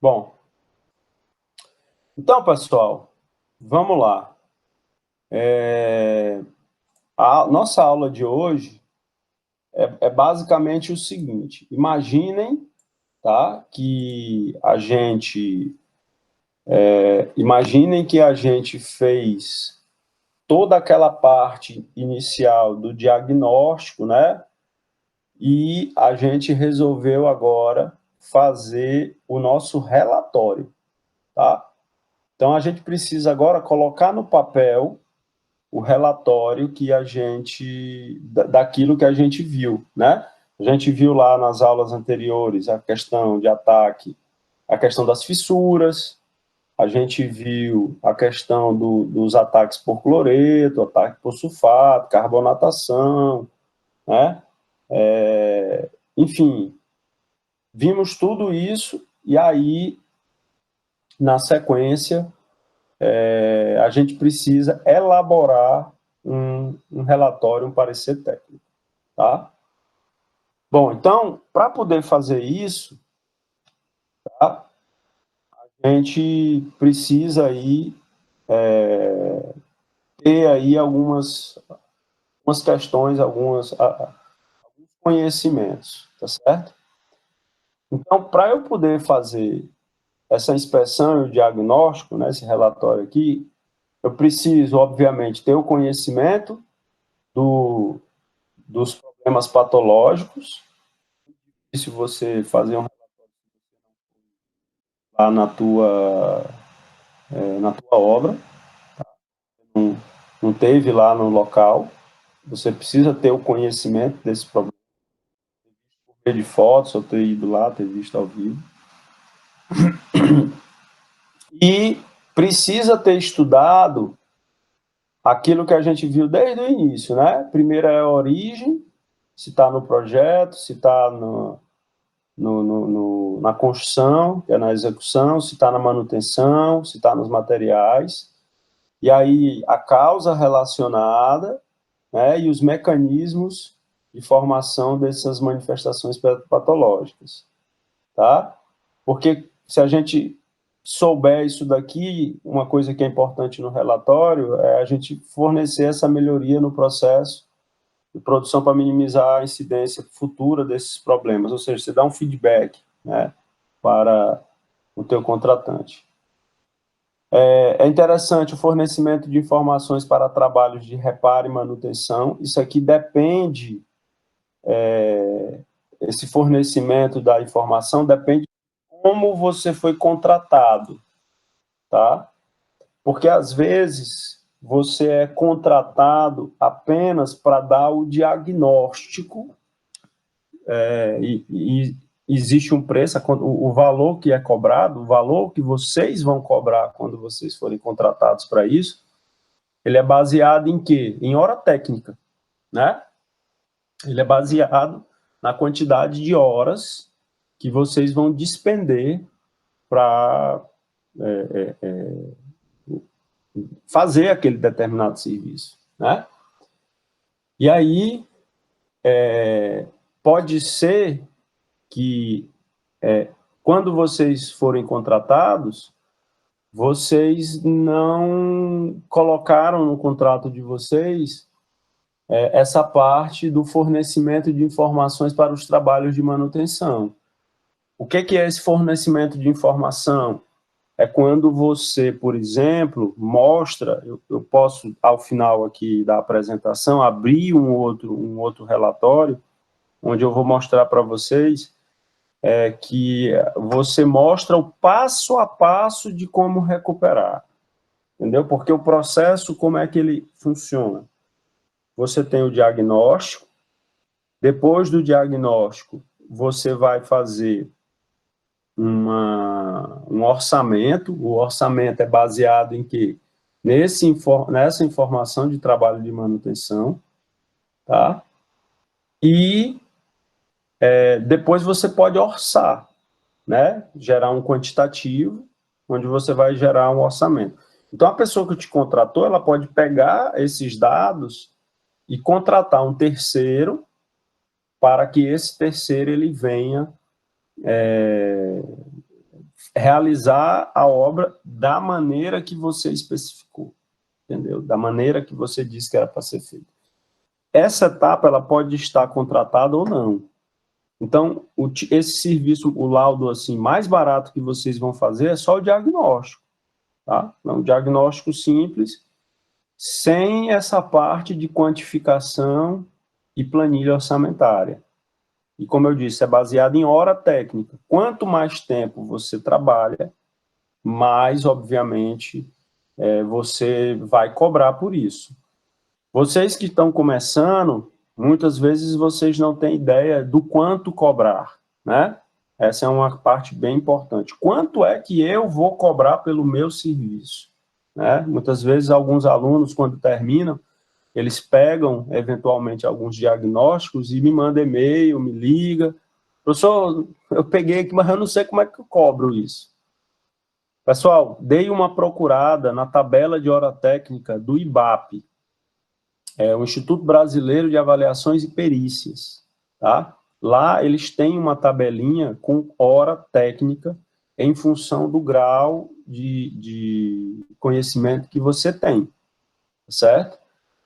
Bom, então, pessoal, vamos lá. A nossa aula de hoje é basicamente o seguinte: imaginem, tá, que a gente, imaginem que a gente fez toda aquela parte inicial do diagnóstico, né? E a gente resolveu agora fazer o nosso relatório, tá? Então a gente precisa agora colocar no papel o relatório que a gente, daquilo que a gente viu, né? A gente viu lá nas aulas anteriores a questão de ataque, a questão das fissuras, a gente viu a questão dos ataques por cloreto, ataque por sulfato, carbonatação, né? Enfim, vimos tudo isso e aí, na sequência, a gente precisa elaborar um relatório, um parecer técnico, tá? Bom, então, para poder fazer isso, tá, a gente precisa aí ter aí algumas questões, alguns conhecimentos, tá certo? Então, para eu poder fazer essa inspeção e o diagnóstico, né, esse relatório aqui, eu preciso, obviamente, ter o conhecimento dos problemas patológicos. E se você fazer um lá na tua obra, não, não teve lá no local, você precisa ter o conhecimento desse problema, ter de fotos, ou ter ido lá, ter visto ao vivo. E precisa ter estudado aquilo que a gente viu desde o início, né? Primeiro é a origem, se está no projeto, se está na construção, que é na execução, se está na manutenção, se está nos materiais. E aí a causa relacionada, né, e os mecanismos de formação dessas manifestações patológicas, tá? Porque se a gente souber isso daqui, uma coisa que é importante no relatório é a gente fornecer essa melhoria no processo de produção para minimizar a incidência futura desses problemas, ou seja, você dá um feedback, né, para o teu contratante. É interessante o fornecimento de informações para trabalhos de reparo e manutenção. Isso aqui depende, esse fornecimento da informação depende de como você foi contratado, tá? Porque às vezes você é contratado apenas para dar o diagnóstico, e existe um preço, o valor que é cobrado, o valor que vocês vão cobrar quando vocês forem contratados para isso, ele é baseado em quê? Em hora técnica, né? Ele é baseado na quantidade de horas que vocês vão despender para fazer aquele determinado serviço, né? E aí, pode ser que, quando vocês forem contratados, vocês não colocaram no contrato de vocês essa parte do fornecimento de informações para os trabalhos de manutenção. O que é esse fornecimento de informação? É quando você, por exemplo, mostra, eu posso, ao final aqui da apresentação, abrir um outro relatório, onde eu vou mostrar para vocês que você mostra o passo a passo de como recuperar, entendeu? Porque o processo, como é que ele funciona? Você tem o diagnóstico, depois do diagnóstico, você vai fazer um orçamento. O orçamento é baseado em quê? Nessa informação de trabalho de manutenção, tá? E depois você pode orçar, né? Gerar um quantitativo, onde você vai gerar um orçamento. Então, a pessoa que te contratou, ela pode pegar esses dados e contratar um terceiro para que esse terceiro ele venha realizar a obra da maneira que você especificou, entendeu? Da maneira que você disse que era para ser feito. Essa etapa, ela pode estar contratada ou não. Então, esse serviço, o laudo assim, mais barato que vocês vão fazer é só o diagnóstico, tá? Um diagnóstico simples, sem essa parte de quantificação e planilha orçamentária. E como eu disse, é baseado em hora técnica. Quanto mais tempo você trabalha, mais, obviamente, você vai cobrar por isso. Vocês que estão começando, muitas vezes vocês não têm ideia do quanto cobrar, né? Essa é uma parte bem importante. Quanto é que eu vou cobrar pelo meu serviço? Né? Muitas vezes, alguns alunos, quando terminam, eles pegam, eventualmente, alguns diagnósticos e me mandam e-mail, me liga. Professor, eu peguei aqui, mas eu não sei como é que eu cobro isso. Pessoal, dei uma procurada na tabela de hora técnica do IBAP, o Instituto Brasileiro de Avaliações e Perícias, tá? Lá eles têm uma tabelinha com hora técnica em função do grau de conhecimento que você tem, certo?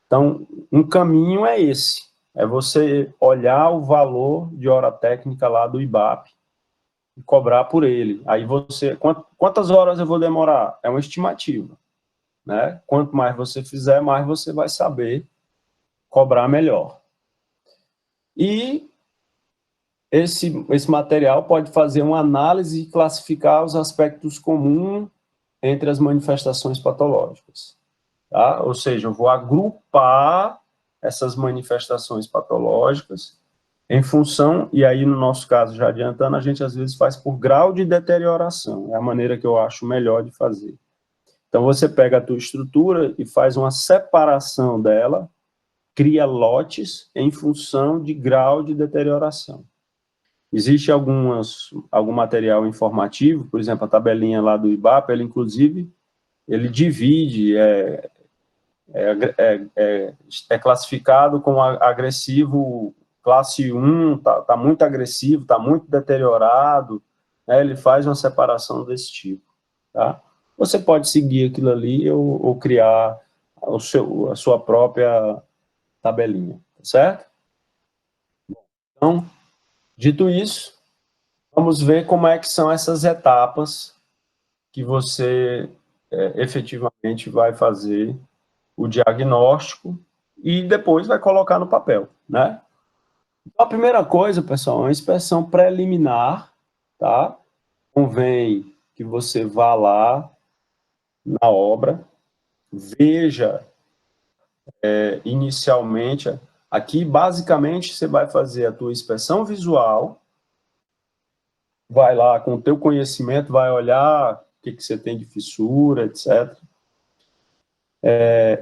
Então, um caminho é esse, é você olhar o valor de hora técnica lá do IBAP e cobrar por ele. Aí você, quantas horas eu vou demorar? É uma estimativa, né? Quanto mais você fizer, mais você vai saber cobrar melhor. E esse material pode fazer uma análise e classificar os aspectos comuns entre as manifestações patológicas. Tá? Ou seja, eu vou agrupar essas manifestações patológicas em função, e aí no nosso caso, já adiantando, a gente às vezes faz por grau de deterioração, é a maneira que eu acho melhor de fazer. Então você pega a tua estrutura e faz uma separação dela, cria lotes em função de grau de deterioração. Existe algum material informativo, por exemplo, a tabelinha lá do IBAP, ele inclusive, ele divide, é classificado como agressivo classe 1, tá muito agressivo, está muito deteriorado, né, ele faz uma separação desse tipo, tá? Você pode seguir aquilo ali ou criar a sua própria tabelinha, certo? Então, dito isso, vamos ver como é que são essas etapas que você efetivamente vai fazer o diagnóstico e depois vai colocar no papel, né? Então, a primeira coisa, pessoal, é uma inspeção preliminar, tá? Convém que você vá lá na obra, veja inicialmente, aqui basicamente você vai fazer a tua inspeção visual, vai lá com o teu conhecimento, vai olhar o que você tem de fissura, etc.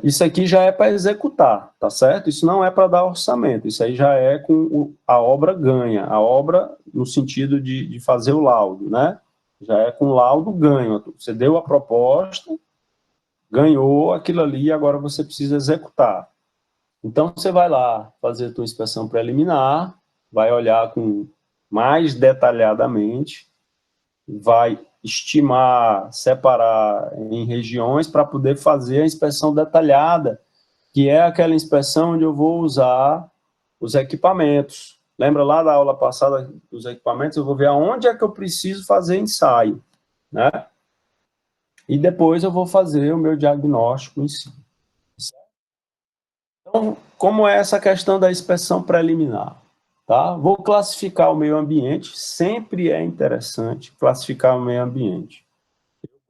Isso aqui já é para executar, tá certo? Isso não é para dar orçamento, isso aí já é com a obra ganha, a obra no sentido de fazer o laudo, né? Já é com laudo ganho, você deu a proposta, ganhou aquilo ali, agora você precisa executar. Então, você vai lá fazer a tua inspeção preliminar, vai olhar com mais detalhadamente, vai estimar, separar em regiões para poder fazer a inspeção detalhada, que é aquela inspeção onde eu vou usar os equipamentos. Lembra lá da aula passada dos equipamentos? Eu vou ver aonde é que eu preciso fazer ensaio, né? E depois eu vou fazer o meu diagnóstico em si. Então, como é essa questão da inspeção preliminar? Tá? Vou classificar o meio ambiente, sempre é interessante classificar o meio ambiente.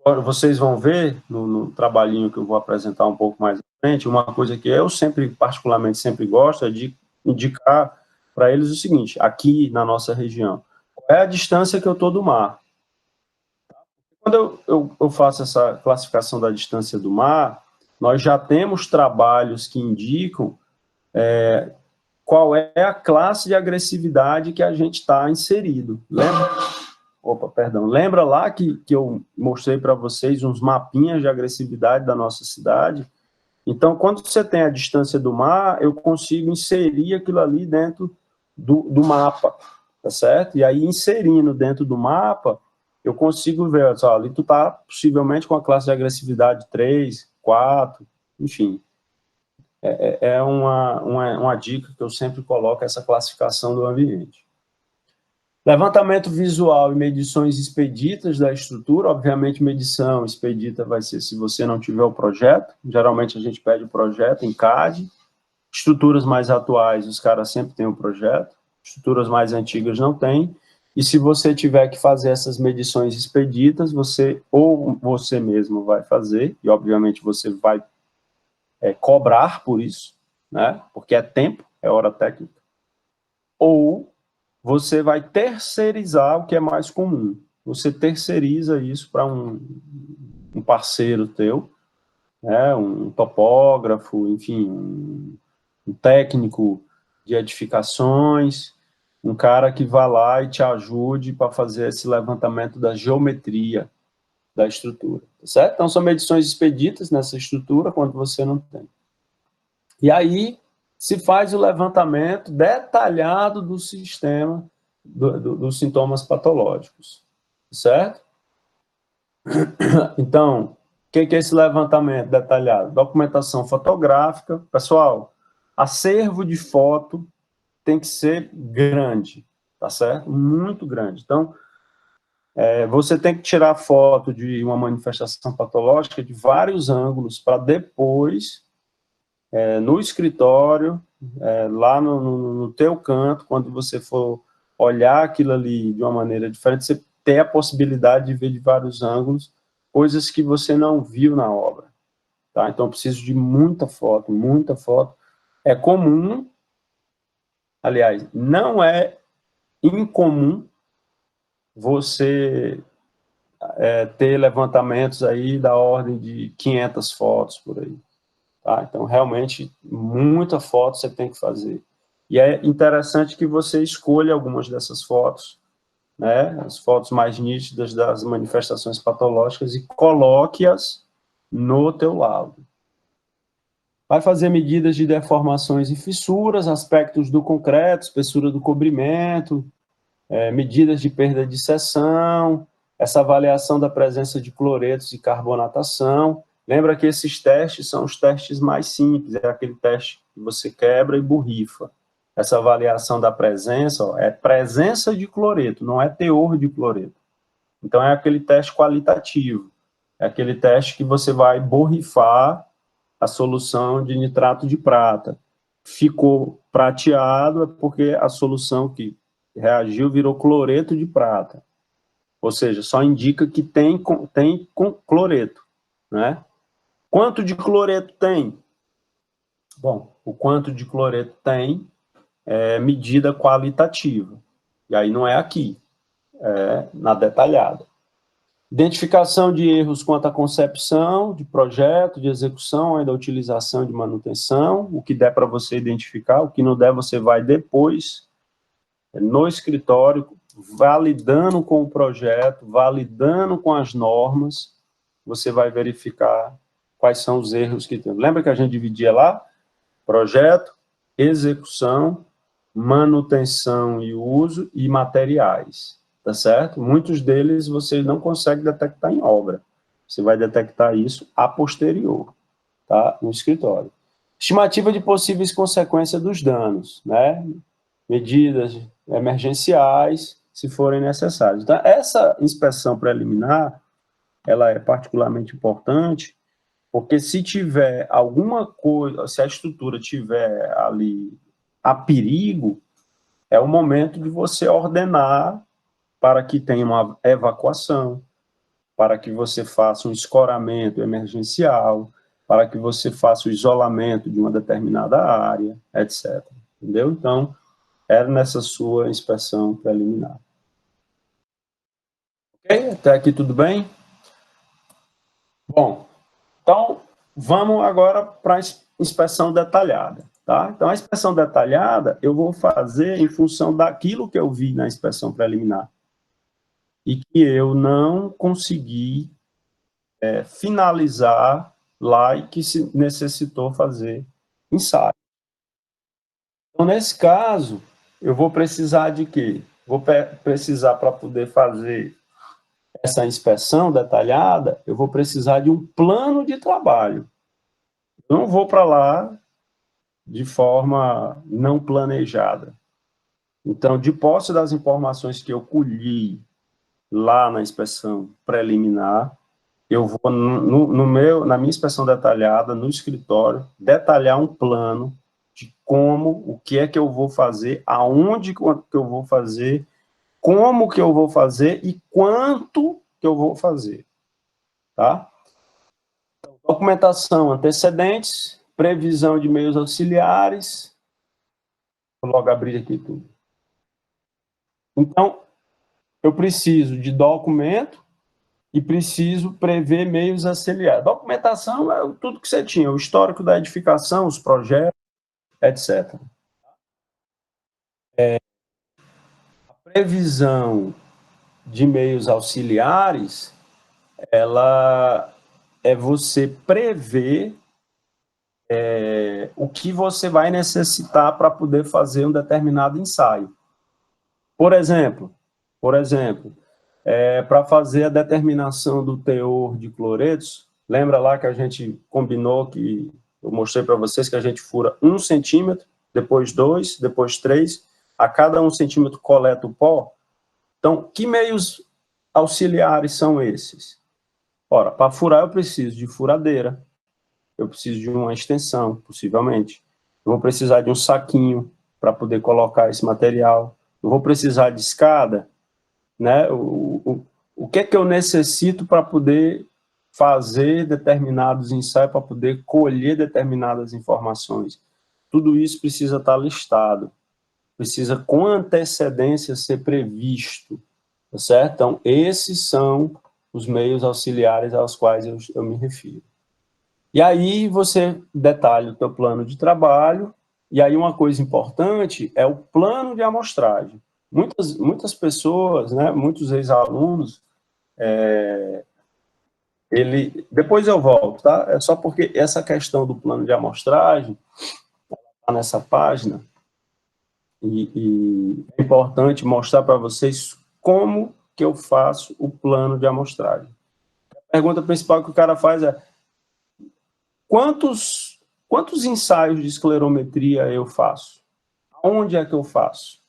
Agora, vocês vão ver no trabalhinho que eu vou apresentar um pouco mais à frente, uma coisa que eu sempre, particularmente, sempre gosto é de indicar para eles o seguinte, aqui na nossa região, qual é a distância que eu estou do mar? Quando eu faço essa classificação da distância do mar, nós já temos trabalhos que indicam qual é a classe de agressividade que a gente está inserido. Lembra? Opa, perdão. Lembra lá que eu mostrei para vocês uns mapinhas de agressividade da nossa cidade? Então, quando você tem a distância do mar, eu consigo inserir aquilo ali dentro do mapa, tá certo? E aí, inserindo dentro do mapa, eu consigo ver, olha só, ali tu está possivelmente com a classe de agressividade 3, 4, enfim. É uma dica que eu sempre coloco, essa classificação do ambiente. Levantamento visual e medições expeditas da estrutura. Obviamente, medição expedita vai ser se você não tiver o projeto. Geralmente, a gente pede o projeto em CAD. Estruturas mais atuais, os caras sempre têm o projeto. Estruturas mais antigas não têm. E se você tiver que fazer essas medições expeditas, você mesmo vai fazer, e obviamente você vai cobrar por isso, né? Porque é tempo, é hora técnica. Ou você vai terceirizar, o que é mais comum. Você terceiriza isso para um parceiro teu, né? Um topógrafo, enfim, um técnico de edificações, um cara que vá lá e te ajude para fazer esse levantamento da geometria da estrutura, tá certo? Então, são medições expeditas nessa estrutura, quando você não tem. E aí, se faz o levantamento detalhado do sistema, dos sintomas patológicos, certo? Então, o que é esse levantamento detalhado? Documentação fotográfica. Pessoal, acervo de foto tem que ser grande, tá certo? Muito grande. Então, você tem que tirar foto de uma manifestação patológica de vários ângulos para depois, no escritório, lá no teu canto, quando você for olhar aquilo ali de uma maneira diferente, você ter a possibilidade de ver de vários ângulos, coisas que você não viu na obra. Tá? Então, eu preciso de muita foto, muita foto. É comum, aliás, não é incomum você ter levantamentos aí da ordem de 500 fotos por aí. Tá? Então, realmente, muita foto você tem que fazer. E é interessante que você escolha algumas dessas fotos, né, as fotos mais nítidas das manifestações patológicas e coloque-as no teu laudo. Vai fazer medidas de deformações e fissuras, aspectos do concreto, espessura do cobrimento, medidas de perda de seção, essa avaliação da presença de cloretos e carbonatação. Lembra que esses testes são os testes mais simples, é aquele teste que você quebra e borrifa. Essa avaliação da presença, é presença de cloreto, não é teor de cloreto. Então, é aquele teste qualitativo, é aquele teste que você vai borrifar a solução de nitrato de prata. Ficou prateado é porque a solução que reagiu virou cloreto de prata. Ou seja, só indica que tem cloreto, né? Quanto de cloreto tem? Bom, o quanto de cloreto tem é medida qualitativa. E aí não é aqui, é na detalhada. Identificação de erros quanto à concepção de projeto, de execução, ainda utilização de manutenção, o que der para você identificar, o que não der você vai depois, no escritório, validando com o projeto, validando com as normas, você vai verificar quais são os erros que tem. Lembra que a gente dividia lá? Projeto, execução, manutenção e uso e materiais, tá certo? Muitos deles você não consegue detectar em obra. Você vai detectar isso a posterior, tá? No escritório. Estimativa de possíveis consequências dos danos, né? Medidas emergenciais, se forem necessárias. Então, essa inspeção preliminar, ela é particularmente importante, porque se tiver alguma coisa, se a estrutura tiver ali a perigo, é o momento de você ordenar para que tenha uma evacuação, para que você faça um escoramento emergencial, para que você faça o isolamento de uma determinada área, etc. Entendeu? Então, era nessa sua inspeção preliminar. Ok? Até aqui tudo bem? Bom, então, vamos agora para a inspeção detalhada. Tá? Então, a inspeção detalhada eu vou fazer em função daquilo que eu vi na inspeção preliminar e que eu não consegui finalizar lá e que se necessitou fazer ensaio. Então, nesse caso, eu vou precisar de quê? Vou precisar, para poder fazer essa inspeção detalhada, eu vou precisar de um plano de trabalho. Eu não vou para lá de forma não planejada. Então, de posse das informações que eu colhi lá na inspeção preliminar, eu vou, na minha inspeção detalhada, no escritório, detalhar um plano de como, o que é que eu vou fazer, aonde que eu vou fazer, como que eu vou fazer e quanto que eu vou fazer, tá? Documentação, antecedentes, previsão de meios auxiliares, vou logo abrir aqui tudo. Então, eu preciso de documento e preciso prever meios auxiliares. Documentação é tudo que você tinha, o histórico da edificação, os projetos, etc. A previsão de meios auxiliares, ela é você prever o que você vai necessitar para poder fazer um determinado ensaio. Por exemplo, para fazer a determinação do teor de cloretos, lembra lá que a gente combinou, que eu mostrei para vocês que a gente fura 1 centímetro, depois 2, depois 3, a cada 1 centímetro coleta o pó? Então, que meios auxiliares são esses? Ora, para furar eu preciso de furadeira, eu preciso de uma extensão, possivelmente. Eu vou precisar de um saquinho para poder colocar esse material. Eu vou precisar de escada, né? O que é que eu necessito para poder fazer determinados ensaios, para poder colher determinadas informações? Tudo isso precisa estar listado, precisa com antecedência ser previsto, tá certo? Então, esses são os meios auxiliares aos quais eu me refiro. E aí você detalha o teu plano de trabalho, e aí uma coisa importante é o plano de amostragem. Muitas pessoas, né, muitos ex-alunos, depois eu volto, tá? É só porque essa questão do plano de amostragem está nessa página, e é importante mostrar para vocês como que eu faço o plano de amostragem. A pergunta principal que o cara faz é: quantos ensaios de esclerometria eu faço? Onde é que eu faço?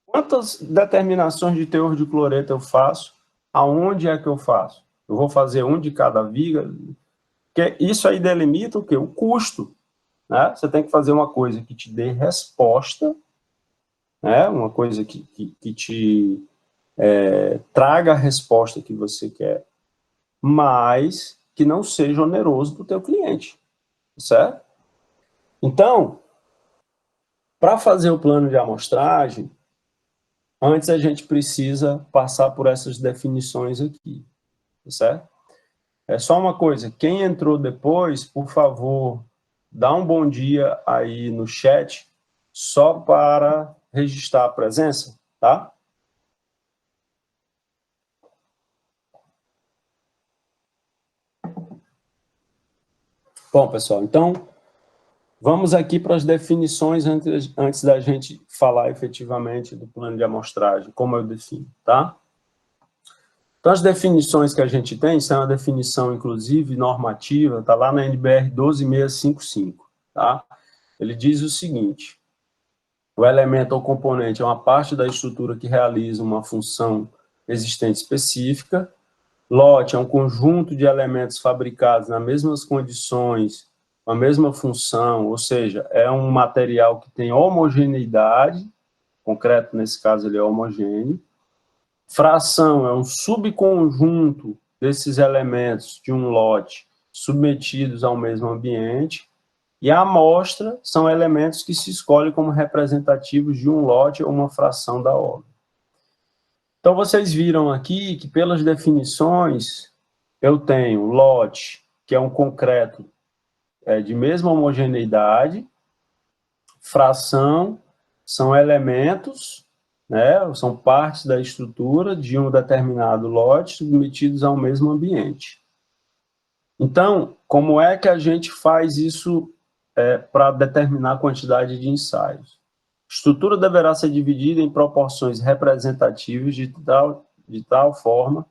Quantas determinações de teor de cloreto eu faço? Aonde é que eu faço? Eu vou fazer um de cada viga? Porque isso aí delimita o quê? O custo. Né? Você tem que fazer uma coisa que te dê resposta, né? Uma coisa que te traga a resposta que você quer, mas que não seja oneroso para o teu cliente, certo? Então, para fazer o plano de amostragem, antes a gente precisa passar por essas definições aqui, certo? É só uma coisa, quem entrou depois, por favor, dá um bom dia aí no chat, só para registrar a presença, tá? Bom, pessoal, então, vamos aqui para as definições antes da gente falar efetivamente do plano de amostragem, como eu defino, tá? Então, as definições que a gente tem, são uma definição, inclusive, normativa, está lá na NBR 12655, tá? Ele diz o seguinte: o elemento ou componente é uma parte da estrutura que realiza uma função existente específica. Lote é um conjunto de elementos fabricados nas mesmas condições, com a mesma função, ou seja, é um material que tem homogeneidade, concreto nesse caso ele é homogêneo. Fração é um subconjunto desses elementos de um lote submetidos ao mesmo ambiente, e a amostra são elementos que se escolhem como representativos de um lote ou uma fração da obra. Então, vocês viram aqui que, pelas definições, eu tenho lote, que é um concreto de mesma homogeneidade, fração são elementos, né, são partes da estrutura de um determinado lote submetidos ao mesmo ambiente. Então, como é que a gente faz isso para determinar a quantidade de ensaios? A estrutura deverá ser dividida em proporções representativas de tal forma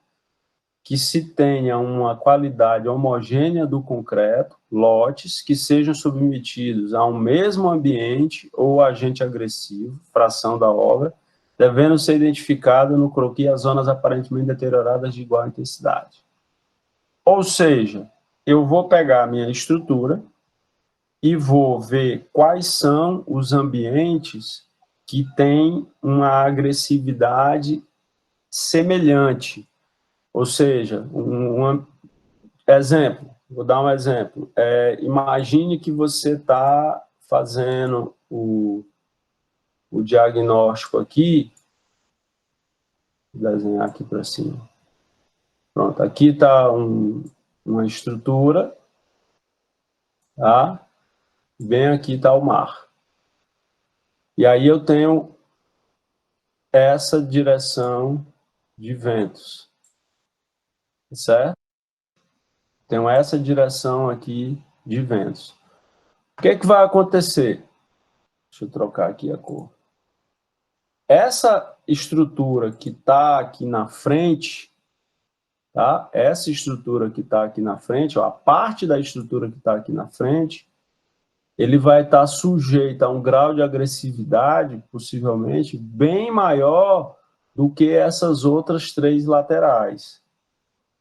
que se tenha uma qualidade homogênea do concreto, lotes que sejam submetidos a um mesmo ambiente ou agente agressivo, fração da obra, devendo ser identificado no croquis as zonas aparentemente deterioradas de igual intensidade. Ou seja, eu vou pegar a minha estrutura e vou ver quais são os ambientes que têm uma agressividade semelhante. Ou seja, exemplo, vou dar um exemplo. Imagine que você está fazendo o diagnóstico aqui, vou desenhar aqui para cima. Pronto, aqui está uma estrutura, tá? Bem aqui está o mar. E aí eu tenho essa direção de ventos, certo? Tenho essa direção aqui de ventos. O que vai acontecer? Deixa eu trocar aqui a cor. Essa estrutura que está aqui na frente, tá? Essa estrutura que está aqui na frente, ó, a parte da estrutura que está aqui na frente, ele vai estar sujeito a um grau de agressividade, possivelmente, bem maior do que essas outras três laterais.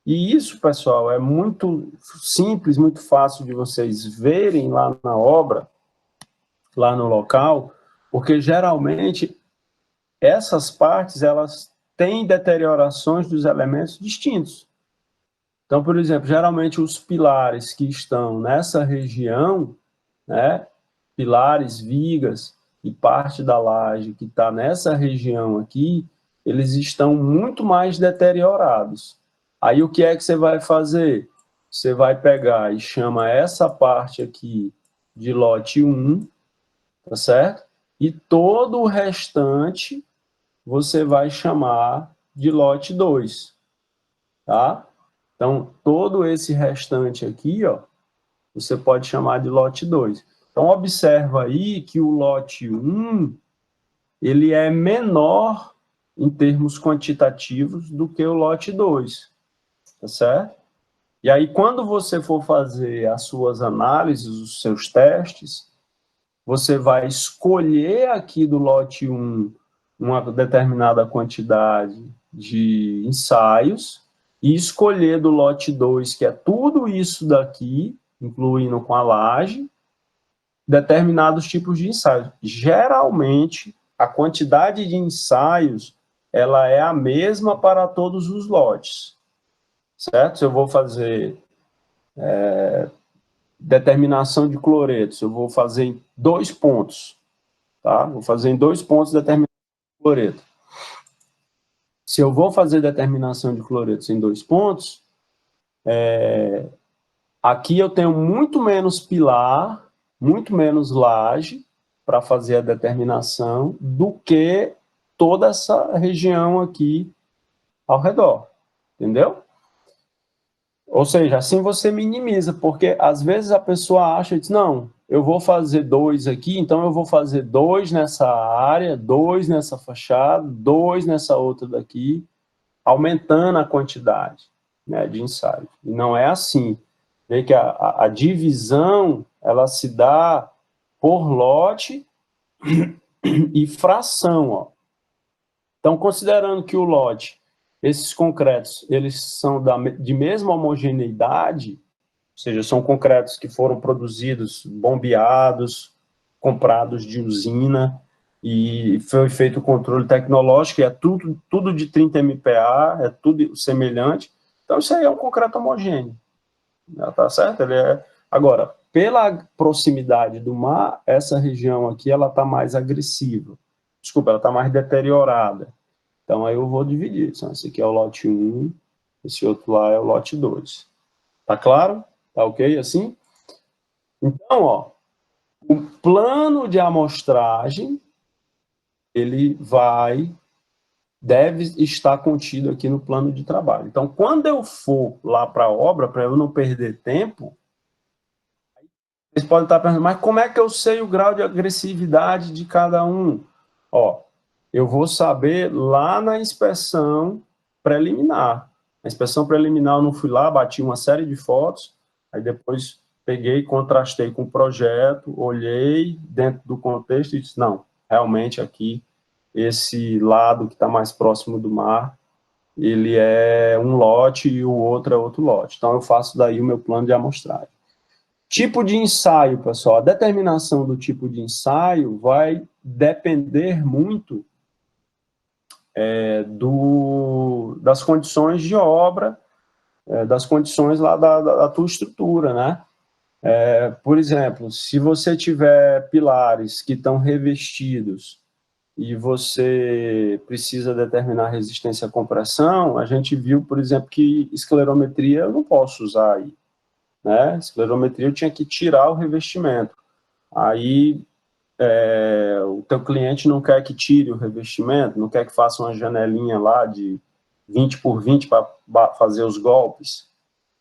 E isso, pessoal, é muito simples, muito fácil de vocês verem lá na obra, lá no local, porque geralmente essas partes, elas têm deteriorações dos elementos distintos. Então, por exemplo, geralmente os pilares que estão nessa região, né, pilares, vigas e parte da laje que está nessa região aqui, eles estão muito mais deteriorados. Aí o que é que você vai fazer? Você vai pegar e chama essa parte aqui de lote 1, tá certo? E todo o restante você vai chamar de lote 2, tá? Então, todo esse restante aqui, ó, você pode chamar de lote 2. Então, observa aí que o lote 1, ele é menor em termos quantitativos do que o lote 2, tá certo? E aí, quando você for fazer as suas análises, os seus testes, você vai escolher aqui do lote 1 uma determinada quantidade de ensaios e escolher do lote 2, que é tudo isso daqui, incluindo com a laje, determinados tipos de ensaios. Geralmente, a quantidade de ensaios, ela é a mesma para todos os lotes, certo? Se eu vou fazer determinação de cloretos, eu vou fazer em 2 pontos, tá? Vou fazer em 2 pontos determinação de cloreto. Se eu vou fazer determinação de cloretos em 2 pontos, aqui eu tenho muito menos pilar, muito menos laje para fazer a determinação do que toda essa região aqui ao redor, entendeu? Ou seja, assim você minimiza, porque às vezes a pessoa acha, diz, não, eu vou fazer 2 aqui, então eu vou fazer 2 nessa área, 2 nessa fachada, 2 nessa outra daqui, aumentando a quantidade, né, de ensaio. E não é assim. Vê que a divisão, ela se dá por lote e fração, ó. Então, considerando que o lote, esses concretos, eles são de mesma homogeneidade, ou seja, são concretos que foram produzidos, bombeados, comprados de usina, e foi feito o controle tecnológico, é tudo de 30 MPa, é tudo semelhante. Então, isso aí é um concreto homogêneo, né, tá certo? Agora, pela proximidade do mar, essa região aqui, ela está mais agressiva. Desculpa, ela está mais deteriorada. Então, aí eu vou dividir. Então, esse aqui é o lote 1, esse outro lá é o lote 2. Tá claro? Tá ok assim? Então, ó, o plano de amostragem, ele deve estar contido aqui no plano de trabalho. Então, quando eu for lá para a obra, para eu não perder tempo, vocês podem estar pensando, mas como é que eu sei o grau de agressividade de cada um? Ó, eu vou saber lá na inspeção preliminar. A inspeção preliminar eu não fui lá, bati uma série de fotos, aí depois peguei, contrastei com o projeto, olhei dentro do contexto e disse, não, realmente aqui, esse lado que está mais próximo do mar, ele é um lote e o outro é outro lote. Então, eu faço daí o meu plano de amostragem. Tipo de ensaio, pessoal. A determinação do tipo de ensaio vai depender muito das condições de obra, das condições lá da tua estrutura, né? Por exemplo, se você tiver pilares que estão revestidos e você precisa determinar resistência à compressão, a gente viu, por exemplo, que esclerometria eu não posso usar aí, né? Esclerometria eu tinha que tirar o revestimento. Aí o teu cliente não quer que tire o revestimento, não quer que faça uma janelinha lá de 20 por 20 para fazer os golpes,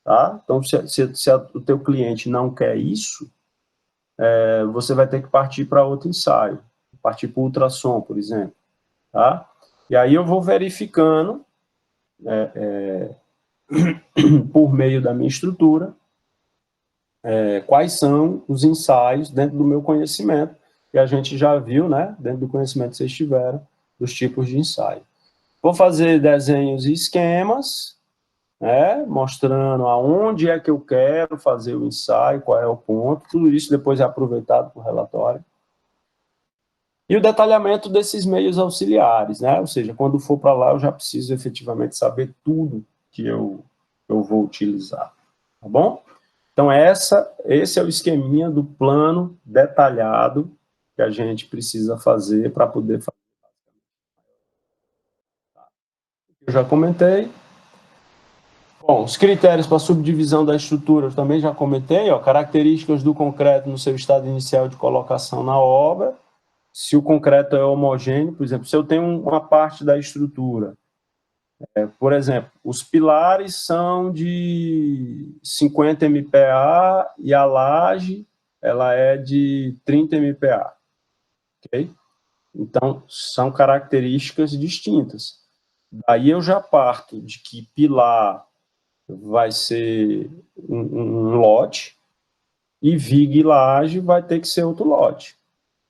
tá? Então, se o teu cliente não quer isso, você vai ter que partir para outro ensaio, partir para o ultrassom, por exemplo, tá? E aí eu vou verificando, por meio da minha estrutura, quais são os ensaios dentro do meu conhecimento, que a gente já viu, né, dentro do conhecimento que vocês tiveram, dos tipos de ensaio. Vou fazer desenhos e esquemas, né, mostrando aonde é que eu quero fazer o ensaio, qual é o ponto, tudo isso depois é aproveitado para o relatório. E o detalhamento desses meios auxiliares, né, ou seja, quando for para lá eu já preciso efetivamente saber tudo que eu vou utilizar, tá bom? Então, esse é o esqueminha do plano detalhado que a gente precisa fazer para poder fazer. Eu já comentei. Bom, os critérios para subdivisão da estrutura, eu também já comentei, ó, características do concreto no seu estado inicial de colocação na obra, se o concreto é homogêneo, por exemplo, se eu tenho uma parte da estrutura, por exemplo, os pilares são de 50 MPa e a laje ela é de 30 MPa, ok? Então, são características distintas. Daí eu já parto de que pilar vai ser um lote e viga e laje vai ter que ser outro lote.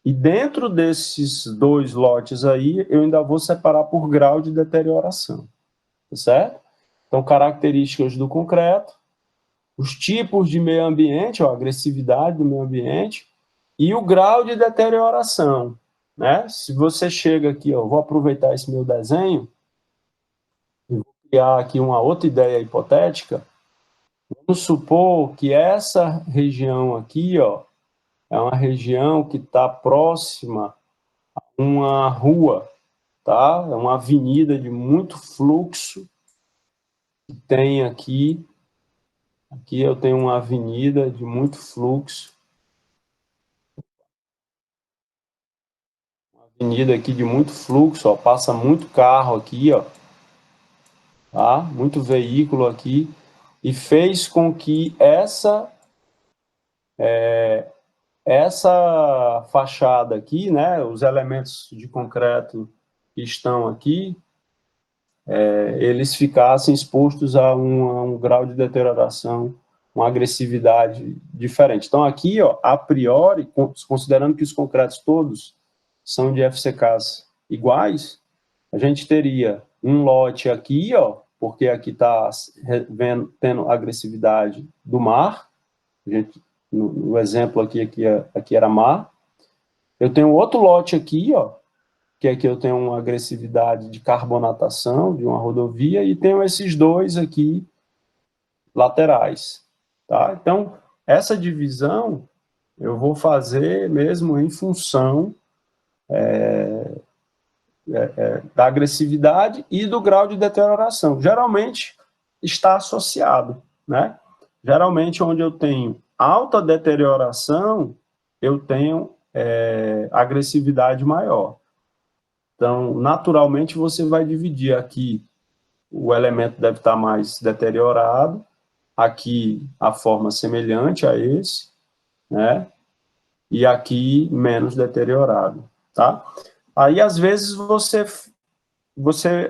E dentro desses dois lotes aí, eu ainda vou separar por grau de deterioração, tá certo? Então, características do concreto, os tipos de meio ambiente, ó, a agressividade do meio ambiente e o grau de deterioração, né? Se você chega aqui, ó, vou aproveitar esse meu desenho e vou criar aqui uma outra ideia hipotética. Vamos supor que essa região aqui, ó, é uma região que está próxima a uma rua, tá? É uma avenida de muito fluxo que tem aqui. Aqui eu tenho uma avenida de muito fluxo. Uma avenida aqui de muito fluxo, ó, passa muito carro aqui, ó, tá? Muito veículo aqui. E fez com que essa fachada aqui, né, os elementos de concreto que estão aqui, eles ficassem expostos a um grau de deterioração, uma agressividade diferente. Então, aqui, ó, a priori, considerando que os concretos todos são de FCKs iguais, a gente teria um lote aqui, ó, porque aqui está tendo agressividade do mar, no exemplo aqui era mar. Eu tenho outro lote aqui, ó, que aqui eu tenho uma agressividade de carbonatação de uma rodovia, e tenho esses dois aqui laterais, tá? Então, essa divisão eu vou fazer mesmo em função da agressividade e do grau de deterioração. Geralmente está associado, né? Geralmente, onde eu tenho alta deterioração, eu tenho agressividade maior. Então, naturalmente, você vai dividir aqui, o elemento deve estar mais deteriorado, aqui a forma semelhante a esse, né? E aqui menos deteriorado, tá? Aí, às vezes, você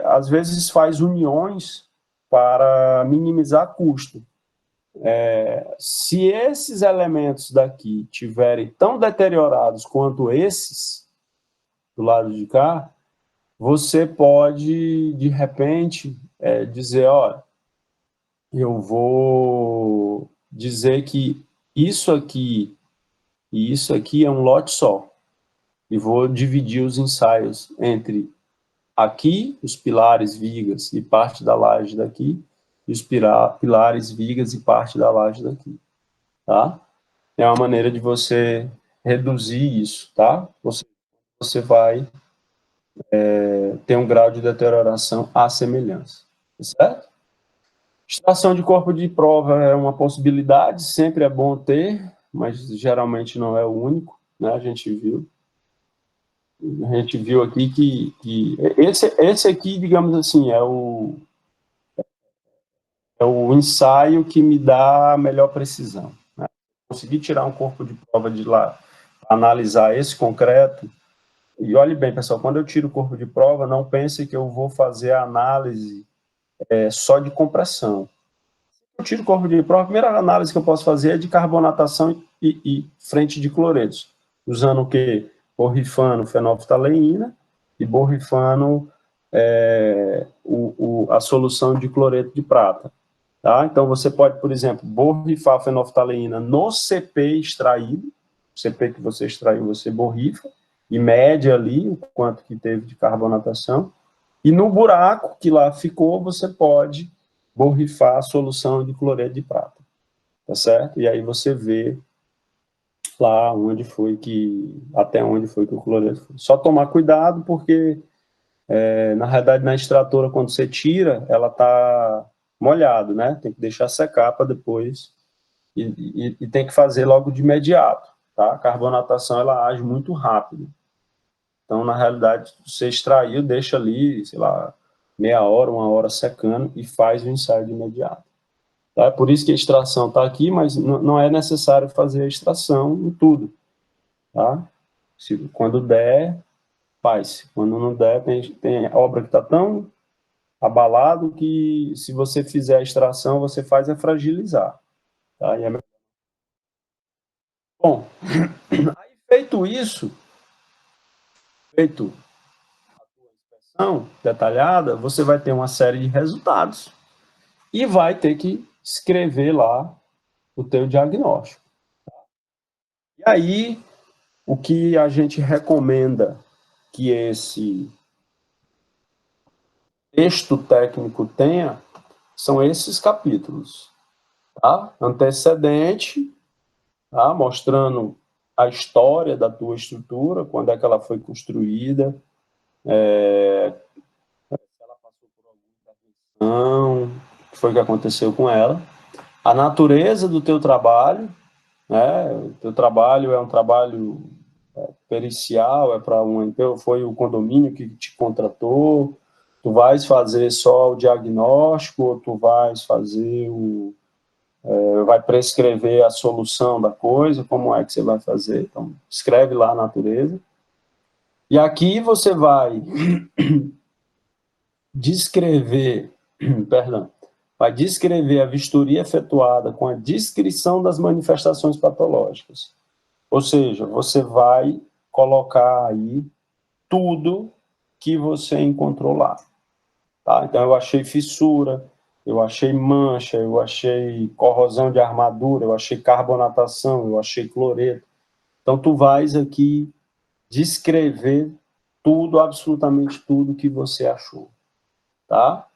às vezes faz uniões para minimizar custo. Se esses elementos daqui tiverem tão deteriorados quanto esses do lado de cá, você pode, de repente, dizer, olha, eu vou dizer que isso aqui e isso aqui é um lote só, e vou dividir os ensaios entre aqui, os pilares, vigas e parte da laje daqui, e os pilares, vigas e parte da laje daqui, tá? É uma maneira de você reduzir isso, tá? Você vai ter um grau de deterioração à semelhança, certo? Extração de corpo de prova é uma possibilidade, sempre é bom ter, mas geralmente não é o único, né? A gente viu aqui que esse aqui, digamos assim, é o ensaio que me dá a melhor precisão, né? Consegui tirar um corpo de prova de lá, analisar esse concreto, e olhe bem, pessoal, quando eu tiro o corpo de prova, não pense que eu vou fazer a análise só de compressão. Eu tiro o corpo de prova, a primeira análise que eu posso fazer é de carbonatação e frente de cloretos, usando o quê? Borrifano fenolftaleína e borrifano a solução de cloreto de prata. Tá? Então, você pode, por exemplo, borrifar a fenolftaleína no CP extraído, o CP que você extraiu, você borrifa, e mede ali o quanto que teve de carbonatação, e no buraco que lá ficou, você pode borrifar a solução de cloreto de prata, tá certo? E aí você vê lá onde foi até onde foi que o cloreto foi. Só tomar cuidado, porque, na realidade, na extratora, quando você tira, ela está molhado, né? Tem que deixar secar para depois, e tem que fazer logo de imediato, tá? A carbonatação, ela age muito rápido. Então, na realidade, você extraiu, deixa ali, sei lá, meia hora, uma hora secando e faz o ensaio de imediato. Tá? Por isso que a extração está aqui, mas não é necessário fazer a extração em tudo. Tá? Quando der, faz. Quando não der, tem obra que está tão abalado que, se você fizer a extração, você faz fragilizar. Tá? Bom, aí feito isso, feito a inspeção detalhada, você vai ter uma série de resultados e vai ter que escrever lá o teu diagnóstico. E aí, o que a gente recomenda que esse texto técnico tenha são esses capítulos, tá? Antecedente, tá? Mostrando a história da tua estrutura, quando é que ela foi construída, se ela passou por alguma intervenção, o que foi que aconteceu com ela, a natureza do teu trabalho, né? O teu trabalho é um trabalho pericial, foi o condomínio que te contratou, tu vais fazer só o diagnóstico, ou tu vais fazer vai prescrever a solução da coisa, como é que você vai fazer? Então, escreve lá a natureza. E aqui você vai descrever, perdão, vai descrever a vistoria efetuada com a descrição das manifestações patológicas. Ou seja, você vai colocar aí tudo que você encontrou lá. Tá? Então, eu achei fissura, eu achei mancha, eu achei corrosão de armadura, eu achei carbonatação, eu achei cloreto. Então, tu vais aqui descrever tudo, absolutamente tudo que você achou. Tá?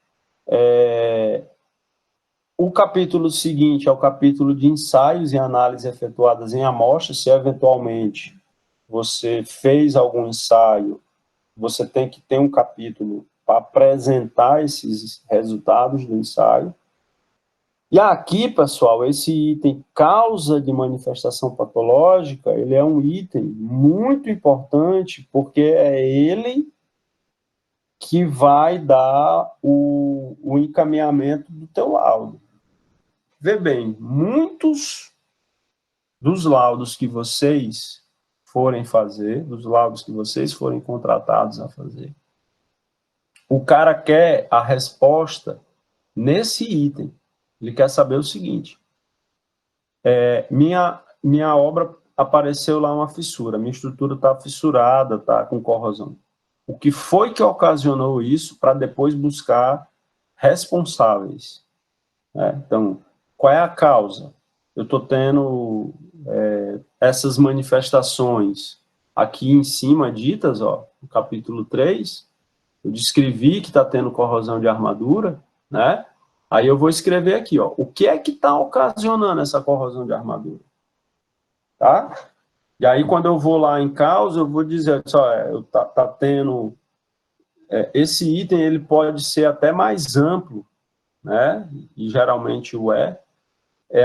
O capítulo seguinte é o capítulo de ensaios e análises efetuadas em amostras. Se eventualmente você fez algum ensaio, você tem que ter um capítulo para apresentar esses resultados do ensaio. E aqui, pessoal, esse item causa de manifestação patológica, ele é um item muito importante, porque é ele que vai dar o encaminhamento do teu laudo. Vê bem, muitos dos laudos que vocês forem fazer, dos laudos que vocês forem contratados a fazer, o cara quer a resposta nesse item, ele quer saber o seguinte, minha obra apareceu lá uma fissura, minha estrutura está fissurada, está com corrosão. O que foi que ocasionou isso para depois buscar responsáveis? Então, qual é a causa? Eu estou tendo essas manifestações aqui em cima ditas, ó, no capítulo 3, eu descrevi que está tendo corrosão de armadura, né? Aí eu vou escrever aqui, ó, o que é que está ocasionando essa corrosão de armadura? Tá? E aí, quando eu vou lá em causa, eu vou dizer, só, tá tendo... esse item, ele pode ser até mais amplo, né? E geralmente o é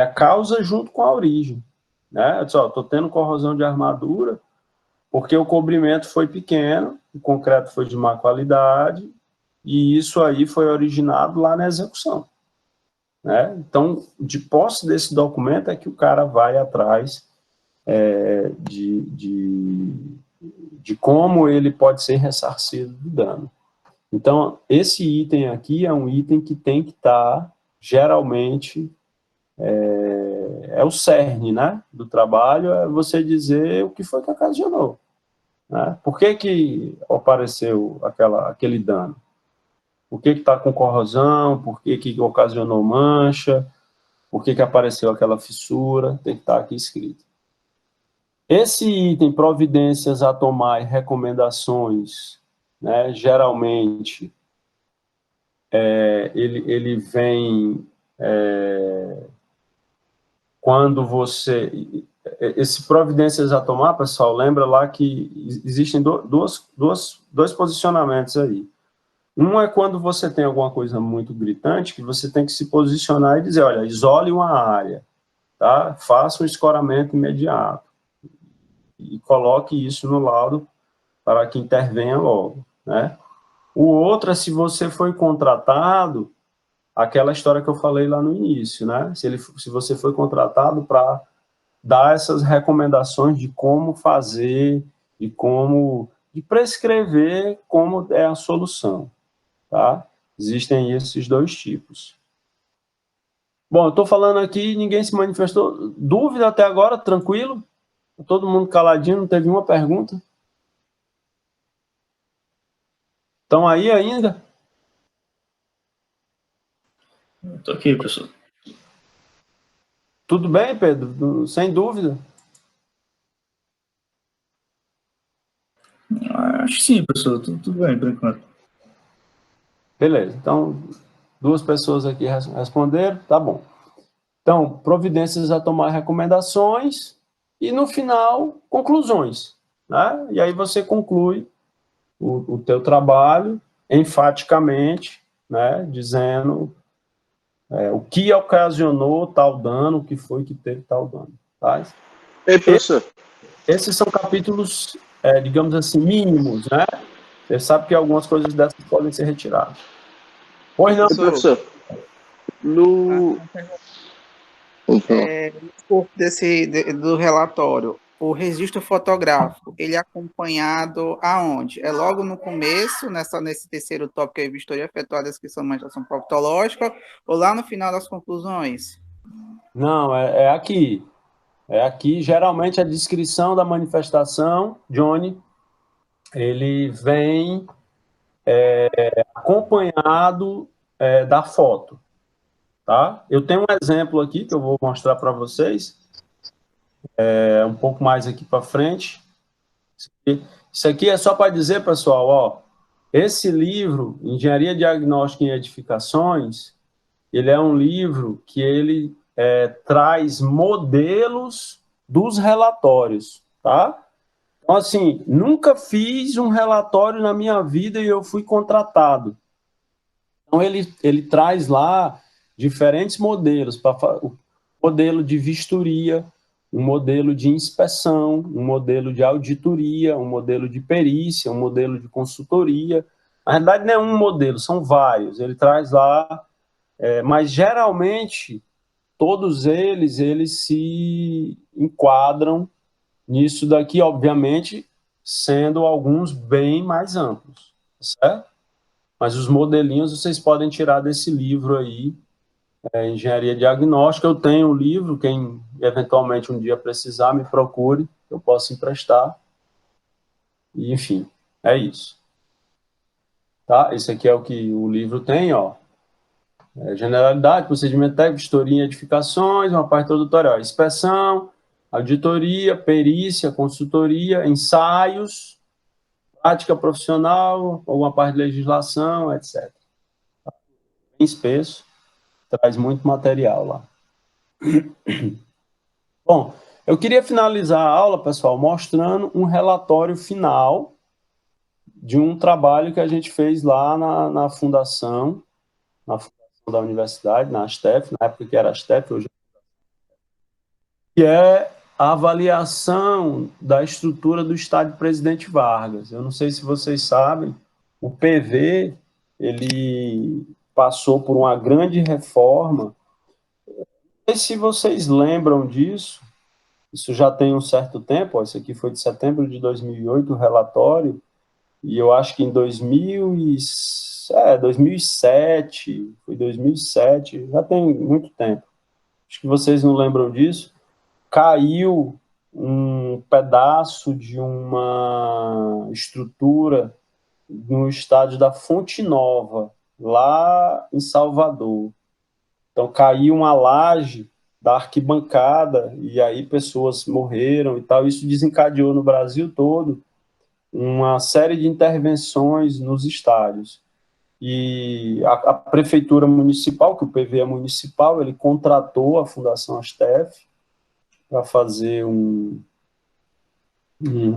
a causa junto com a origem, né? Estou tendo corrosão de armadura porque o cobrimento foi pequeno, o concreto foi de má qualidade, e isso aí foi originado lá na execução, né? Então, de posse desse documento é que o cara vai atrás de como ele pode ser ressarcido do dano. Então, esse item aqui é um item que tem que estar, geralmente, o cerne, né, do trabalho, é você dizer o que foi que ocasionou. Né? Por que apareceu aquele dano? Por que está com corrosão? Por que ocasionou mancha? Por que apareceu aquela fissura? Tem que estar aqui escrito. Esse item, providências a tomar e recomendações, né, geralmente, ele vem quando você... Esse providências a tomar, pessoal, lembra lá que existem dois posicionamentos aí. Um é quando você tem alguma coisa muito gritante, que você tem que se posicionar e dizer, olha, isole uma área, tá? Faça um escoramento imediato. E coloque isso no laudo para que intervenha logo, né? O outro é se você foi contratado, aquela história que eu falei lá no início, né? Se você foi contratado para dar essas recomendações de como fazer e de prescrever como é a solução, tá? Existem esses dois tipos. Bom, eu estou falando aqui, ninguém se manifestou. Dúvida até agora? Tranquilo? Todo mundo caladinho, não teve uma pergunta? Estão aí ainda? Estou aqui, professor. Tudo bem, Pedro? Sem dúvida. Acho que sim, professor. Tudo bem, por enquanto. Beleza. Então, 2 pessoas aqui responderam, tá bom. Então, providências a tomar, recomendações e, no final, conclusões. Né? E aí você conclui o teu trabalho enfaticamente, né? Dizendo o que ocasionou tal dano, o que foi que teve tal dano. Tá? Ei, professor. Esses são capítulos, digamos assim, mínimos, né? Você sabe que algumas coisas dessas podem ser retiradas. Pois não, professor. No escopo do relatório, o registro fotográfico, ele é acompanhado aonde? É logo no começo, nesse terceiro tópico, que é vistoria efetuada a descrição de manifestação proctológica, ou lá no final das conclusões? Não, é aqui. É aqui, geralmente, a descrição da manifestação, Johnny, ele vem acompanhado da foto, tá? Eu tenho um exemplo aqui que eu vou mostrar para vocês, um pouco mais aqui para frente. Isso aqui é só para dizer, pessoal, ó, esse livro, Engenharia Diagnóstica em Edificações, ele é um livro que ele traz modelos dos relatórios, tá? Então, assim, nunca fiz um relatório na minha vida e eu fui contratado. Então, ele traz lá diferentes modelos, o modelo de vistoria, um modelo de inspeção, um modelo de auditoria, um modelo de perícia, um modelo de consultoria. Na verdade, não é um modelo, são vários. Ele traz lá, mas geralmente, todos eles se enquadram nisso daqui, obviamente, sendo alguns bem mais amplos, certo? mas os modelinhos vocês podem tirar desse livro aí, Engenharia Diagnóstica. Eu tenho o livro, quem eventualmente um dia precisar, me procure, eu posso emprestar. E, enfim, é isso. Tá? Esse aqui é o que o livro tem, ó. Generalidade, procedimento técnico, vistoria em edificações, uma parte introdutória, inspeção, auditoria, perícia, consultoria, ensaios, prática profissional, alguma parte de legislação, etc. Bem espesso, traz muito material lá. Bom, eu queria finalizar a aula, pessoal, mostrando um relatório final de um trabalho que a gente fez lá na fundação da universidade, na ASTEF, na época que era ASTEF, hoje que é a avaliação da estrutura do estádio Presidente Vargas. Eu não sei se vocês sabem, o PV, ele passou por uma grande reforma. Não sei se vocês lembram disso, isso já tem um certo tempo, ó, isso aqui foi de setembro de 2008, o relatório, e eu acho que em 2007, foi 2007, já tem muito tempo. Acho que vocês não lembram disso. Caiu um pedaço de uma estrutura no estádio da Fonte Nova, lá em Salvador. Então, caiu uma laje da arquibancada, e aí pessoas morreram e tal. Isso desencadeou no Brasil todo uma série de intervenções nos estádios. E a prefeitura municipal, que o PV é municipal, ele contratou a Fundação ASTEF para fazer um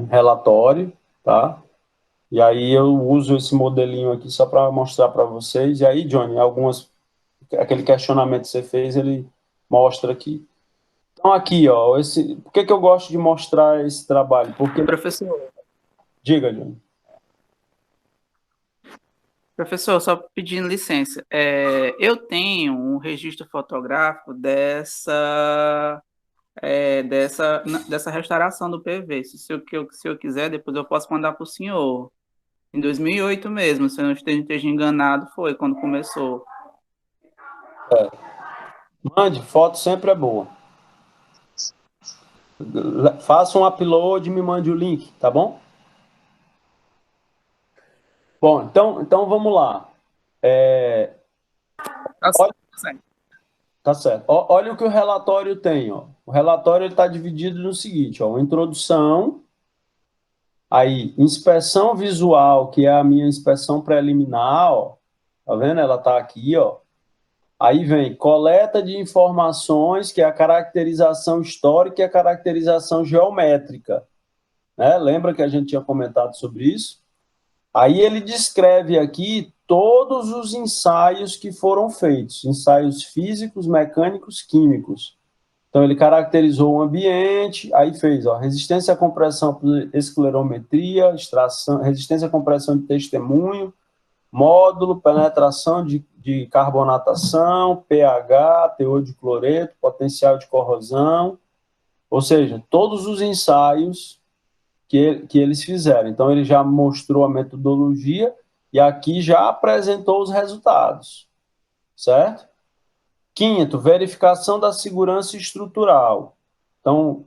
relatório, tá? E aí eu uso esse modelinho aqui só para mostrar para vocês. E aí, Johnny, aquele questionamento que você fez, ele mostra aqui. Então, aqui, ó, por que eu gosto de mostrar esse trabalho? Porque... Professor, Diga, Johnny. Professor, só pedindo licença, eu tenho um registro fotográfico dessa restauração do PV. Se eu quiser, depois eu posso mandar para o senhor. Em 2008 mesmo, se eu não esteja enganado, foi quando começou. Mande, foto sempre é boa. Faça um upload e me mande o link, tá bom? Bom, então vamos lá. Tá certo. Olha o que o relatório tem, ó. O relatório está dividido no seguinte, ó, uma introdução, aí inspeção visual, que é a minha inspeção preliminar, ó. Tá vendo? Ela está aqui, ó. Aí vem coleta de informações, que é a caracterização histórica e a caracterização geométrica, né? Lembra que a gente tinha comentado sobre isso? Aí ele descreve aqui todos os ensaios que foram feitos, ensaios físicos, mecânicos, químicos. Então ele caracterizou o ambiente, aí fez, ó, resistência à compressão por esclerometria, extração, resistência à compressão de testemunho, módulo, penetração de carbonatação, pH, teor de cloreto, potencial de corrosão, ou seja, todos os ensaios que eles fizeram. Então, ele já mostrou a metodologia e aqui já apresentou os resultados, certo? Quinto, verificação da segurança estrutural. Então,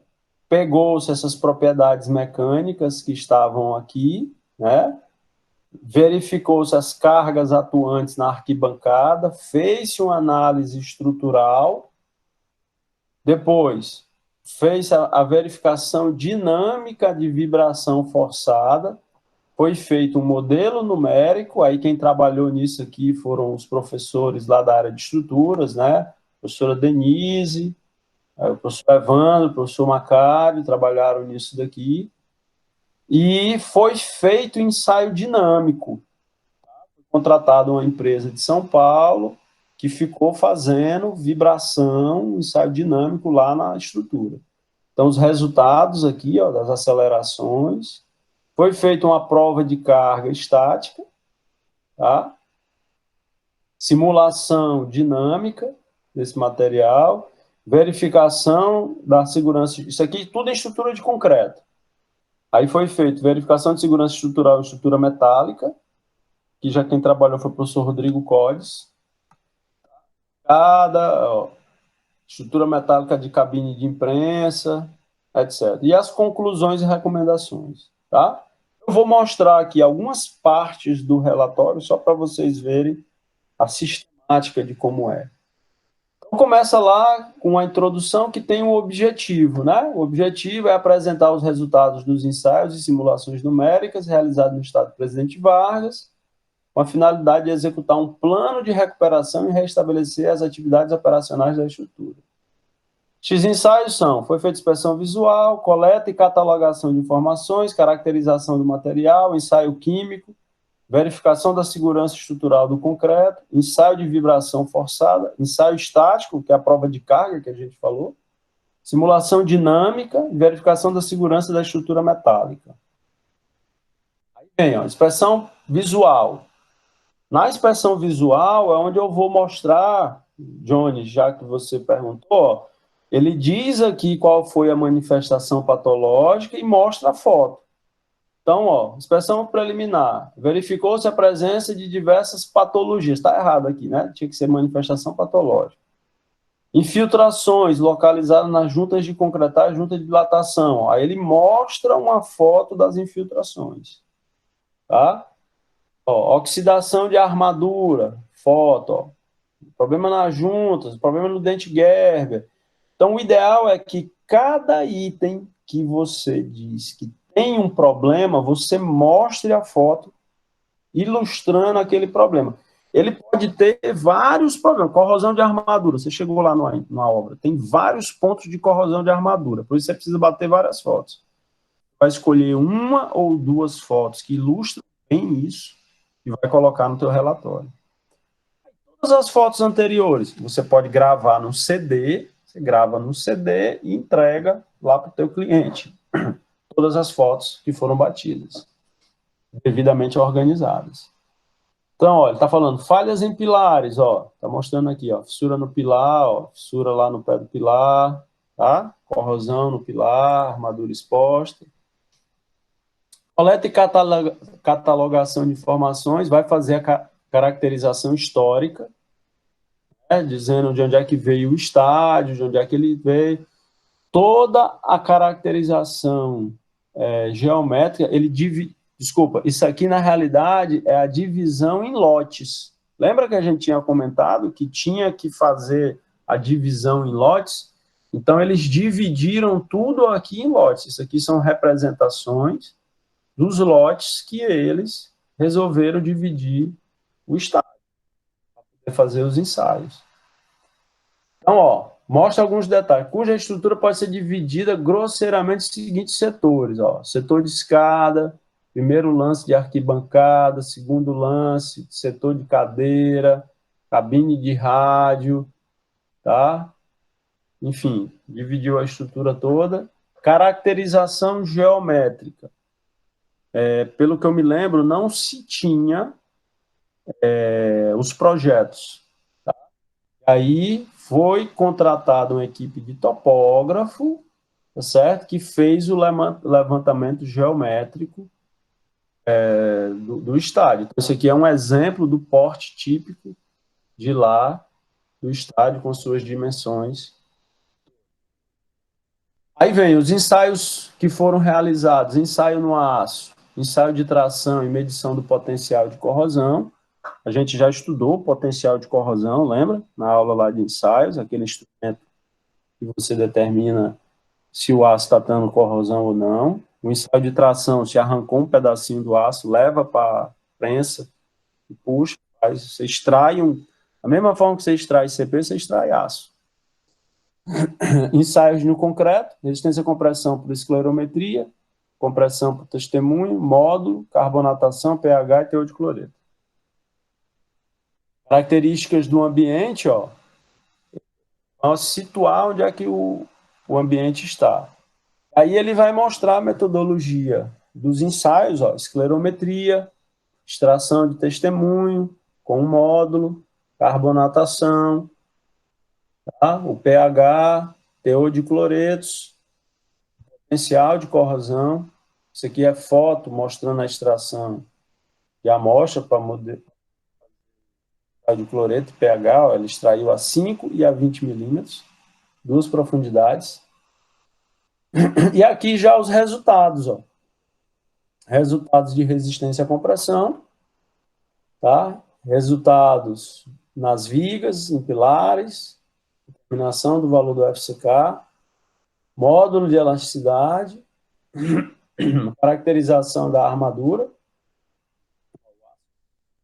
pegou-se essas propriedades mecânicas que estavam aqui, né? Verificou-se as cargas atuantes na arquibancada, fez-se uma análise estrutural, depois fez a verificação dinâmica de vibração forçada, foi feito um modelo numérico, aí quem trabalhou nisso aqui foram os professores lá da área de estruturas, né? A professora Denise, o professor Evandro, o professor Macário, trabalharam nisso daqui, e foi feito ensaio dinâmico. Foi contratada uma empresa de São Paulo, que ficou fazendo vibração, ensaio dinâmico lá na estrutura. Então, os resultados aqui, ó, das acelerações, foi feita uma prova de carga estática, tá? Simulação dinâmica desse material, verificação da segurança, isso aqui tudo em estrutura de concreto. Aí foi feito verificação de segurança estrutural em estrutura metálica, que já quem trabalhou foi o professor Rodrigo Codes. Cada estrutura metálica de cabine de imprensa, etc. E as conclusões e recomendações, tá? Eu vou mostrar aqui algumas partes do relatório, só para vocês verem a sistemática de como é. Então, começa lá com a introdução que tem um objetivo, né? O objetivo é apresentar os resultados dos ensaios e simulações numéricas realizados no estado do Presidente Vargas, com a finalidade de executar um plano de recuperação e restabelecer as atividades operacionais da estrutura. Estes ensaios são: foi feita inspeção visual, coleta e catalogação de informações, caracterização do material, ensaio químico, verificação da segurança estrutural do concreto, ensaio de vibração forçada, ensaio estático, que é a prova de carga que a gente falou, simulação dinâmica e verificação da segurança da estrutura metálica. Aí vem, inspeção visual. Na inspeção visual é onde eu vou mostrar, Johnny, já que você perguntou, ele diz aqui qual foi a manifestação patológica e mostra a foto. Então, inspeção preliminar, verificou-se a presença de diversas patologias. Está errado aqui, né? Tinha que ser manifestação patológica. Infiltrações localizadas nas juntas de concretagem, junta de dilatação. Aí ele mostra uma foto das infiltrações. Tá? Oxidação de armadura, foto. Problema nas juntas, problema no dente Gerber. Então, o ideal é que cada item que você diz que tem um problema, você mostre a foto ilustrando aquele problema. Ele pode ter vários problemas. Corrosão de armadura, você chegou lá na obra, tem vários pontos de corrosão de armadura, por isso você precisa bater várias fotos. Vai escolher uma ou duas fotos que ilustram bem isso e vai colocar no teu relatório. Todas as fotos anteriores, você pode gravar no CD, você grava no CD e entrega lá para o teu cliente. Todas as fotos que foram batidas, devidamente organizadas. Então, ó, ele está falando falhas em pilares, está mostrando aqui, fissura no pilar, fissura lá no pé do pilar, tá? Corrosão no pilar, armadura exposta. Coleta e catalogação de informações, vai fazer a caracterização histórica, né, dizendo de onde é que veio o estádio, de onde é que ele veio. Toda a caracterização geométrica, desculpa, isso aqui na realidade é a divisão em lotes. Lembra que a gente tinha comentado que tinha que fazer a divisão em lotes? Então, eles dividiram tudo aqui em lotes. Isso aqui são representações dos lotes que eles resolveram dividir o estádio para poder fazer os ensaios. Então, mostra alguns detalhes, cuja estrutura pode ser dividida grosseiramente nos seguintes setores. Setor de escada, primeiro lance de arquibancada, segundo lance, setor de cadeira, cabine de rádio, tá? Enfim, dividiu a estrutura toda. Caracterização geométrica. Pelo que eu me lembro, não se tinha os projetos. Tá? Aí foi contratada uma equipe de topógrafo, tá certo? Que fez o levantamento geométrico do estádio. Então, esse aqui é um exemplo do porte típico de lá, do estádio, com suas dimensões. Aí vem os ensaios que foram realizados: ensaio no aço, ensaio de tração e medição do potencial de corrosão. A gente já estudou o potencial de corrosão, lembra? Na aula lá de ensaios, aquele instrumento que você determina se o aço está dando corrosão ou não. O ensaio de tração, se arrancou um pedacinho do aço, leva para a prensa e puxa, você extrai da mesma forma que você extrai CP, você extrai aço. Ensaios no concreto, resistência à compressão por esclerometria, compressão por testemunho, módulo, carbonatação, pH e teor de cloreto. Características do ambiente, situar onde é que o ambiente está. Aí ele vai mostrar a metodologia dos ensaios, esclerometria, extração de testemunho, com um módulo, carbonatação, tá? O pH, teor de cloretos, potencial de corrosão. Isso aqui é foto mostrando a extração de amostra para modelar de cloreto, pH, ó, ele extraiu a 5 e a 20 milímetros, duas profundidades. E aqui já os resultados, ó. Resultados de resistência à compressão, tá? Resultados nas vigas, em pilares, determinação do valor do FCK, módulo de elasticidade, caracterização da armadura,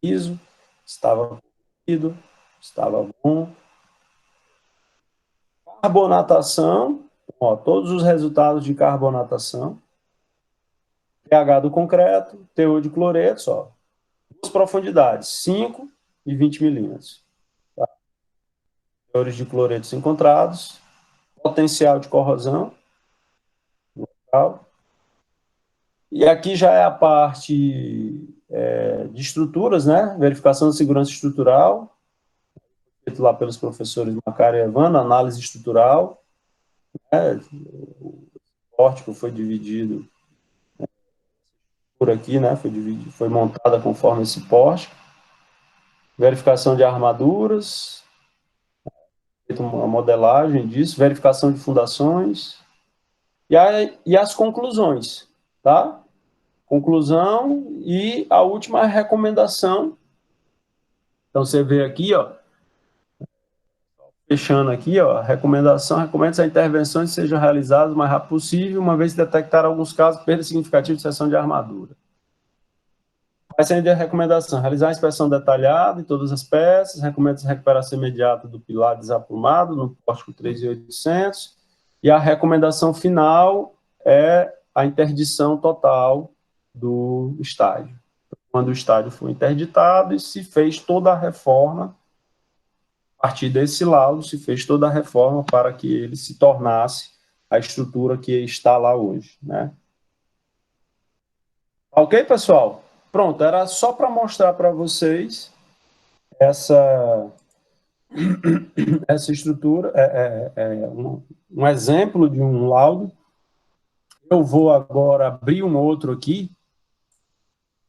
ISO, estava corrido, estava bom. Carbonatação, ó, todos os resultados de carbonatação, pH do concreto, teor de cloretos, ó, duas profundidades, 5 e 20 milímetros. Tá? Teores de cloretos encontrados, potencial de corrosão, local. E aqui já é a parte de estruturas, né? Verificação de segurança estrutural, feito lá pelos professores Macari e Evandro, análise estrutural, né? O pórtico foi dividido por aqui, né? Foi montada conforme esse pórtico. Verificação de armaduras, feita uma modelagem disso, verificação de fundações, e as conclusões, tá? Conclusão e a última recomendação. Então, você vê aqui, ó, fechando aqui, ó, a recomendação, recomenda-se a intervenções sejam realizadas o mais rápido possível, uma vez detectar alguns casos de perda significativa de seção de armadura. Essa é a recomendação, realizar a inspeção detalhada em todas as peças, recomenda-se a recuperação imediata do pilar desaplumado no pórtico 3.800, e a recomendação final é a interdição total do estádio. Quando o estádio foi interditado e se fez toda a reforma, a partir desse laudo se fez toda a reforma para que ele se tornasse a estrutura que está lá hoje, né? Ok, pessoal? Pronto, era só para mostrar para vocês essa estrutura, um exemplo de um laudo. Eu vou agora abrir um outro aqui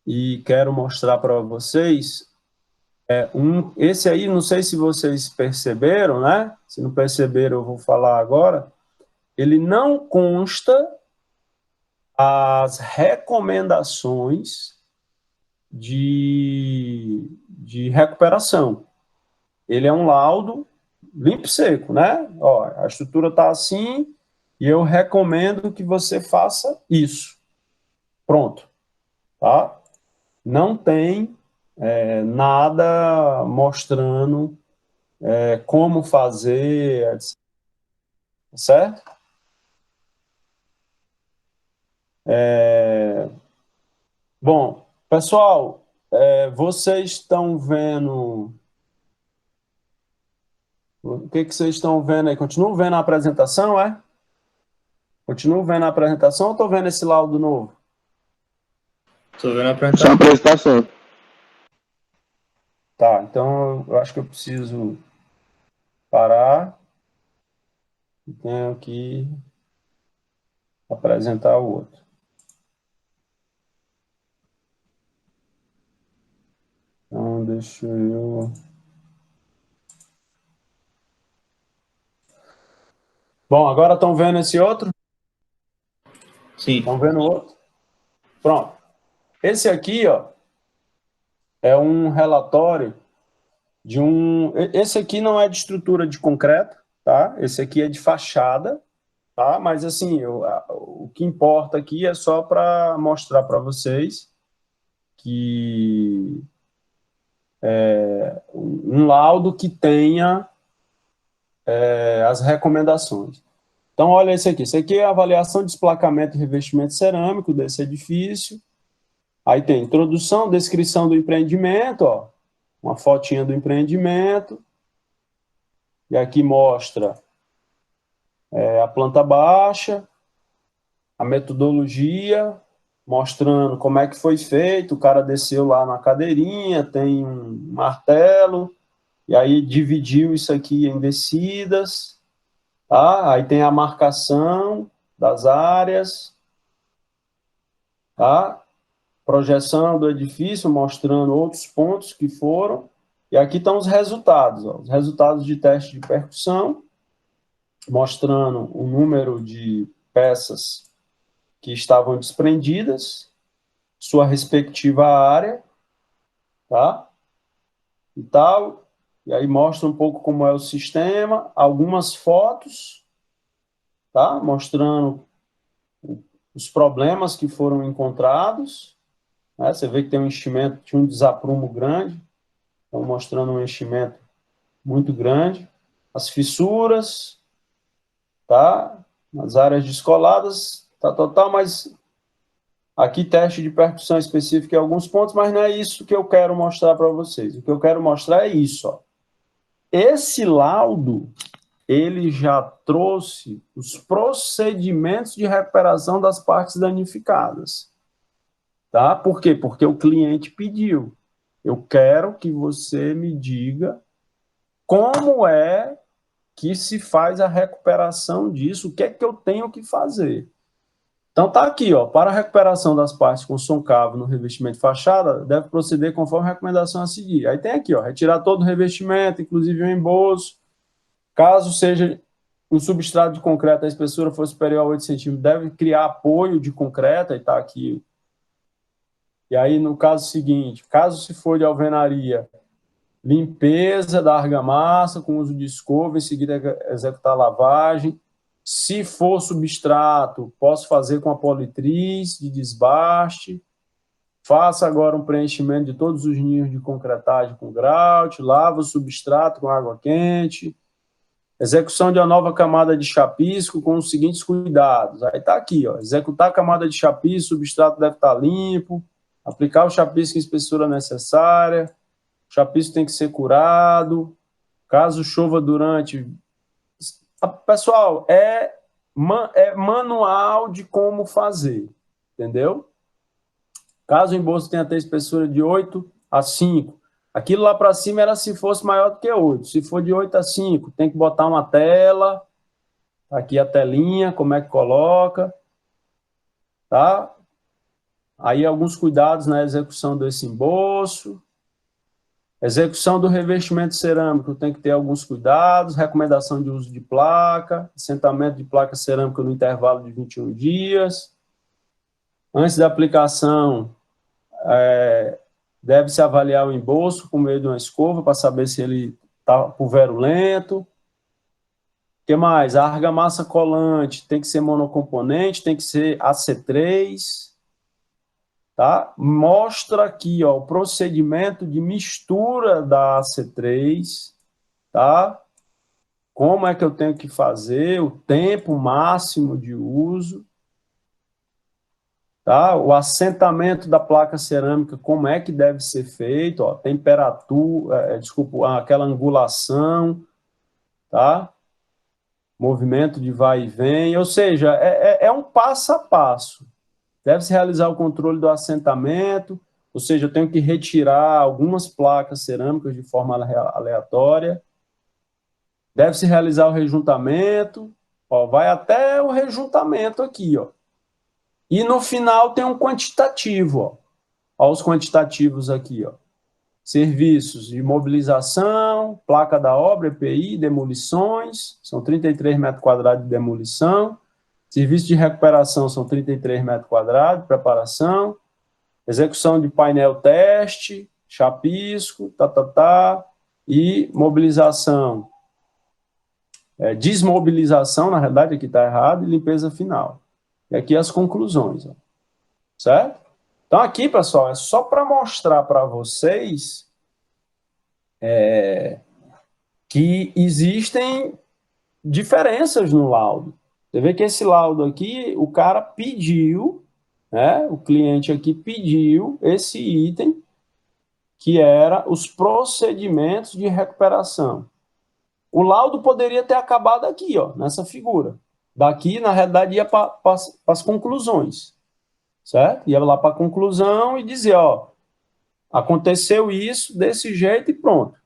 e quero mostrar para vocês esse aí, não sei se vocês perceberam, né? Se não perceberam, eu vou falar agora. Ele não consta as recomendações de recuperação. Ele é um laudo limpo e seco, né? Ó, a estrutura está assim e eu recomendo que você faça isso. Pronto. Tá? Não tem nada mostrando como fazer, certo? Bom, pessoal, vocês estão vendo... O que vocês estão vendo aí? Continuam vendo a apresentação, é? Continuam vendo a apresentação ou estou vendo esse laudo novo? Tô vendo a Só a apresentação. apresentação. Tá, então eu acho que eu preciso parar e tenho que apresentar o outro. Então, deixa eu... Bom, agora estão vendo esse outro? Sim. Estão vendo o outro? Pronto. Esse aqui, ó, é um relatório de um... Esse aqui não é de estrutura de concreto, tá? Esse aqui é de fachada, tá? Mas, assim, o que importa aqui é só para mostrar para vocês que um laudo que tenha as recomendações. Então, olha esse aqui. Esse aqui é a avaliação de esplacamento e revestimento cerâmico desse edifício. Aí tem introdução, descrição do empreendimento, ó, uma fotinha do empreendimento. E aqui mostra a planta baixa, a metodologia, mostrando como é que foi feito. O cara desceu lá na cadeirinha, tem um martelo, e aí dividiu isso aqui em descidas. Tá? Aí tem a marcação das áreas, tá? projeção do edifício, mostrando outros pontos que foram, e aqui estão os resultados, ó, os resultados de teste de percussão, mostrando o número de peças que estavam desprendidas, sua respectiva área, tá? E tal, e aí mostra um pouco como é o sistema, algumas fotos, tá? Mostrando os problemas que foram encontrados, né? Você vê que tem um enchimento, tinha um desaprumo grande, estão mostrando um enchimento muito grande, as fissuras, tá? Nas áreas descoladas, tá, mas aqui teste de percussão específica em alguns pontos, mas não é isso que eu quero mostrar para vocês. O que eu quero mostrar é isso, ó. Esse laudo, ele já trouxe os procedimentos de recuperação das partes danificadas, tá? Por quê? Porque o cliente pediu. Eu quero que você me diga como é que se faz a recuperação disso, o que é que eu tenho que fazer. Então tá aqui, ó, para a recuperação das partes com som cavo no revestimento de fachada, deve proceder conforme a recomendação a seguir. Aí tem aqui, ó, retirar todo o revestimento, inclusive o emboço. Caso seja um substrato de concreto, a espessura for superior a 8 centímetros, deve criar apoio de concreto, aí tá aqui. E aí, no caso seguinte, caso se for de alvenaria, limpeza da argamassa com uso de escova, em seguida executar a lavagem. Se for substrato, posso fazer com a politriz de desbaste. Faça agora um preenchimento de todos os ninhos de concretagem com grout, lava o substrato com água quente. Execução de uma nova camada de chapisco com os seguintes cuidados. Aí está aqui, ó, executar a camada de chapisco, o substrato deve estar limpo, aplicar o chapisco em espessura necessária, o chapisco tem que ser caso chova durante... Pessoal, é manual de como fazer, entendeu? Caso o emboço tenha até espessura de 8 a 5, aquilo lá para cima era se fosse maior do que 8, se for de 8 a 5, tem que botar uma tela, aqui a telinha, como é que coloca, tá? Aí alguns cuidados na execução desse emboço. Execução do revestimento cerâmico tem que ter alguns cuidados, recomendação de uso de placa, assentamento de placa cerâmica no intervalo de 21 dias. Antes da aplicação, deve-se avaliar o emboço por meio de uma escova para saber se ele está pulverulento. O que mais? A argamassa colante tem que ser monocomponente, tem que ser AC3. Tá? Mostra aqui, ó, o procedimento de mistura da AC3, tá? Como é que eu tenho que fazer, o tempo máximo de uso, tá? O assentamento da placa cerâmica, como é que deve ser feito, ó, temperatura, aquela angulação, tá? Movimento de vai e vem, ou seja, é um passo a passo. Deve-se realizar o controle do assentamento, ou seja, eu tenho que retirar algumas placas cerâmicas de forma aleatória. Deve-se realizar o rejuntamento, ó, vai até o rejuntamento aqui, ó. E no final tem um quantitativo, ó. Ó os quantitativos aqui, ó. Serviços de mobilização, placa da obra, EPI, demolições, são 33 metros quadrados de demolição. Serviço de recuperação são 33 metros quadrados, preparação, execução de painel teste, chapisco, e mobilização, desmobilização, na realidade aqui está errado, e limpeza final. E aqui as conclusões, ó, certo? Então aqui, pessoal, é só para mostrar para vocês que existem diferenças no laudo. Você vê que esse laudo aqui, o cara pediu, né? O cliente aqui pediu esse item, que era os procedimentos de recuperação. O laudo poderia ter acabado aqui, ó, nessa figura. Daqui, na realidade, ia para as conclusões, certo? Ia lá para a conclusão e dizer, ó, aconteceu isso desse jeito e pronto.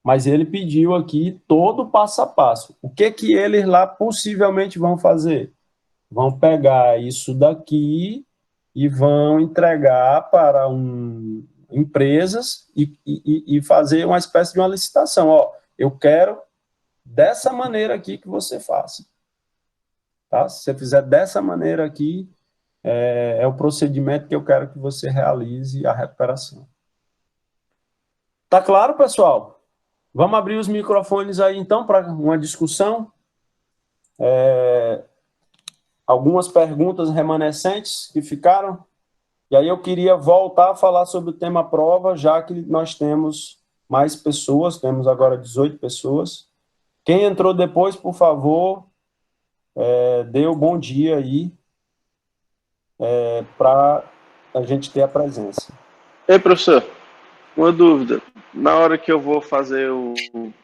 Mas ele pediu aqui todo o passo a passo. O que que eles lá possivelmente vão fazer? Vão pegar isso daqui e vão entregar para empresas e fazer uma espécie de uma licitação. Ó, eu quero dessa maneira aqui que você faça. Tá? Se você fizer dessa maneira aqui, é o procedimento que eu quero que você realize a recuperação. Tá claro, pessoal? Vamos abrir os microfones aí, então, para uma discussão. Algumas perguntas remanescentes que ficaram. E aí eu queria voltar a falar sobre o tema prova, já que nós temos mais pessoas, temos agora 18 pessoas. Quem entrou depois, por favor, dê o bom dia aí, para a gente ter a presença. Ei, professor, uma dúvida. Na hora que eu vou fazer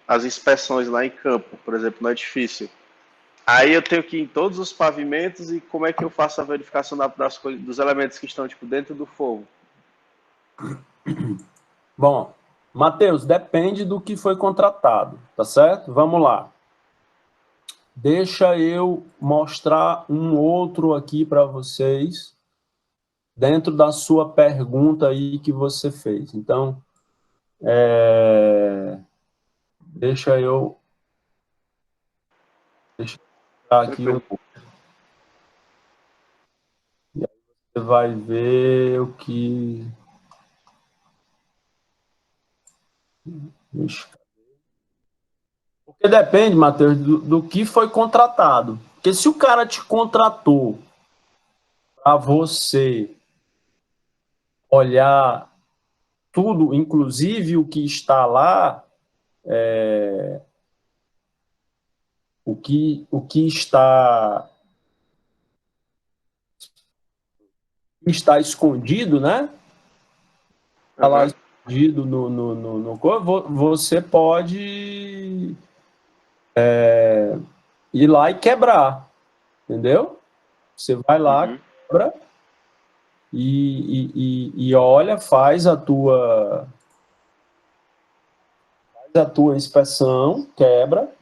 as inspeções lá em campo, por exemplo, no edifício, aí eu tenho que ir em todos os pavimentos e como é que eu faço a verificação dos elementos que estão tipo, dentro do forro? Bom, Matheus, depende do que foi contratado, tá certo? Vamos lá. Deixa eu mostrar um outro aqui para vocês, dentro da sua pergunta aí que você fez. Então, deixa eu mostrar aqui um pouco. E aí você vai ver o que... Porque depende, Matheus, do que foi contratado. Porque se o cara te contratou para você olhar tudo, inclusive o que está lá, o que está escondido, né? Está lá escondido no corpo, você pode ir lá e quebrar, entendeu? Você vai lá, quebra e olha, faz a tua inspeção, quebra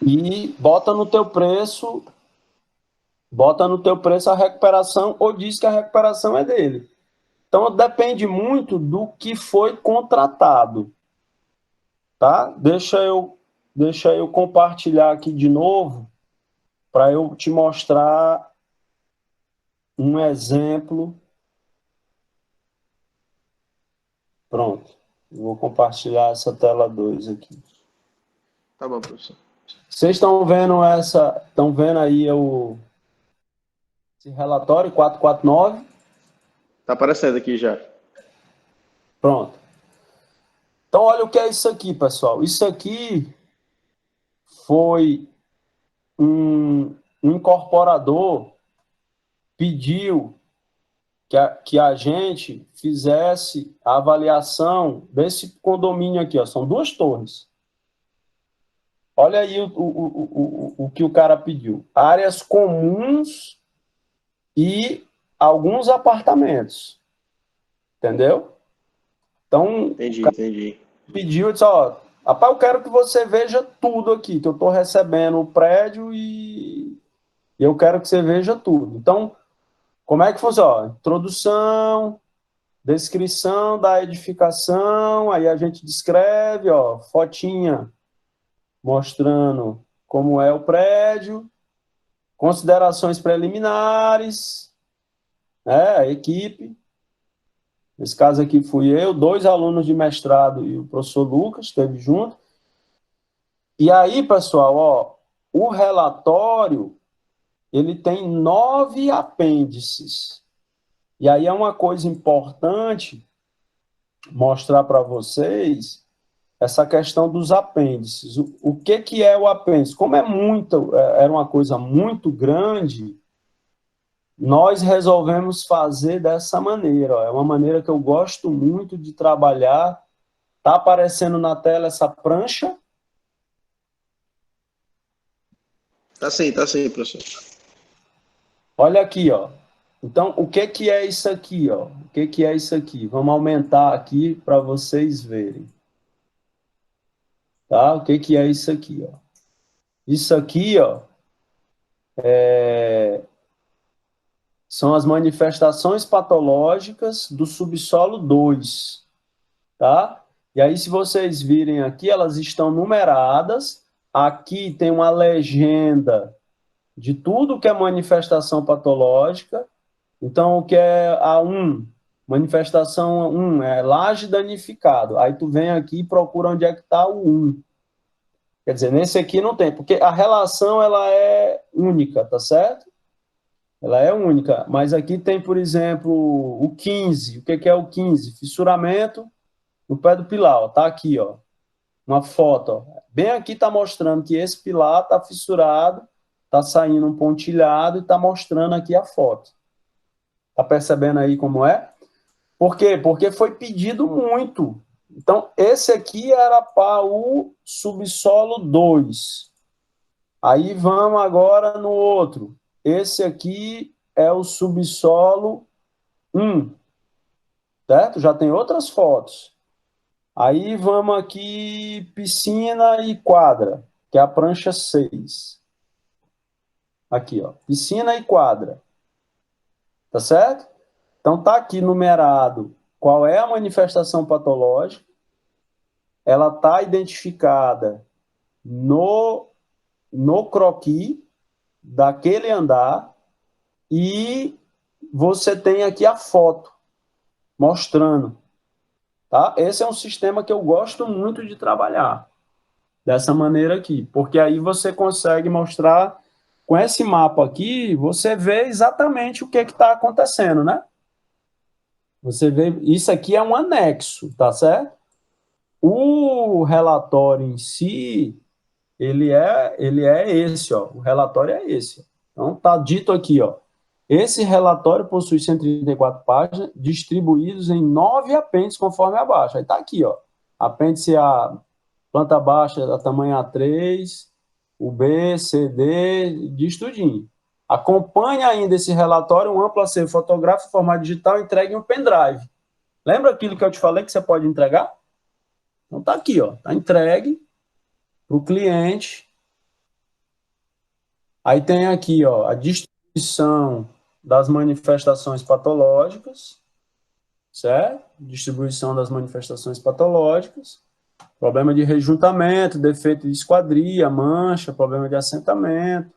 e bota no teu preço a recuperação ou diz que a recuperação é dele. Então, depende muito do que foi contratado, tá? Deixa eu compartilhar aqui de novo para eu te mostrar um exemplo. Pronto. Vou compartilhar essa tela 2 aqui. Tá bom, professor. Vocês estão vendo aí esse relatório 449? Tá aparecendo aqui já. Pronto. Então, olha o que é isso aqui, pessoal. Isso aqui foi um incorporador pediu que a gente fizesse a avaliação desse condomínio aqui, ó. São 2 torres. Olha aí o que o cara pediu. Áreas comuns e alguns apartamentos. Entendeu? Então, Entendi. Pediu, disse, ó, rapaz, eu quero que você veja tudo aqui, que eu estou recebendo o prédio e eu quero que você veja tudo. Então, como é que funciona? Introdução, descrição da edificação, aí a gente descreve, ó, fotinha mostrando como é o prédio, considerações preliminares, né, a equipe. Nesse caso aqui fui eu, 2 alunos de mestrado e o professor Lucas, esteve junto. E aí, pessoal, ó, o relatório, ele tem 9 apêndices. E aí é uma coisa importante mostrar para vocês essa questão dos apêndices. O que é o apêndice? Como era uma coisa muito grande, nós resolvemos fazer dessa maneira. Ó. É uma maneira que eu gosto muito de trabalhar. Está aparecendo na tela essa prancha? Tá sim, professor. Olha aqui, ó. Então, o que é isso aqui, ó? O que é isso aqui? Vamos aumentar aqui para vocês verem. Tá? O que é isso aqui, ó? Isso aqui, ó, são as manifestações patológicas do subsolo 2, tá? E aí, se vocês virem aqui, elas estão numeradas. Aqui tem uma legenda de tudo que é manifestação patológica. Então, o que é a 1? Manifestação 1 é laje danificado. Aí tu vem aqui e procura onde é que está o 1. Quer dizer, nesse aqui não tem, porque a relação ela é única, tá certo? Ela é única, mas aqui tem, por exemplo, o 15. O que é o 15? Fissuramento no pé do pilar, ó. Tá aqui, ó. Uma foto, ó. Bem aqui tá mostrando que esse pilar tá fissurado, tá saindo um pontilhado e tá mostrando aqui a foto. Tá percebendo aí como é? Por quê? Porque foi pedido muito. Então, esse aqui era para o subsolo 2. Aí vamos agora no outro. Esse aqui é o subsolo 1. Certo? Já tem outras fotos. Aí vamos aqui, piscina e quadra, que é a prancha 6. Aqui, ó. Piscina e quadra. Tá certo? Então, tá aqui numerado qual é a manifestação patológica. Ela está identificada no croquis daquele andar e você tem aqui a foto mostrando, tá? Esse é um sistema que eu gosto muito de trabalhar dessa maneira aqui, porque aí você consegue mostrar com esse mapa aqui, você vê exatamente o que está acontecendo, né? Você vê, isso aqui é um anexo, tá certo? O relatório em si, ele é esse, ó. O relatório é esse. Então, tá dito aqui, ó. Esse relatório possui 134 páginas, distribuídos em 9 apêndices, conforme abaixo. Aí tá aqui, ó. Apêndice A, planta baixa, da tamanho A3, o B, C, D, diz tudinho. Acompanhe ainda esse relatório, um amplo acervo fotográfico em formato digital, entregue em um pendrive. Lembra aquilo que eu te falei que você pode entregar? Então tá aqui, ó. Tá entregue para o cliente. Aí tem aqui, ó, a distribuição das manifestações patológicas, certo? Distribuição das manifestações patológicas, problema de rejuntamento, defeito de esquadria, mancha, problema de assentamento,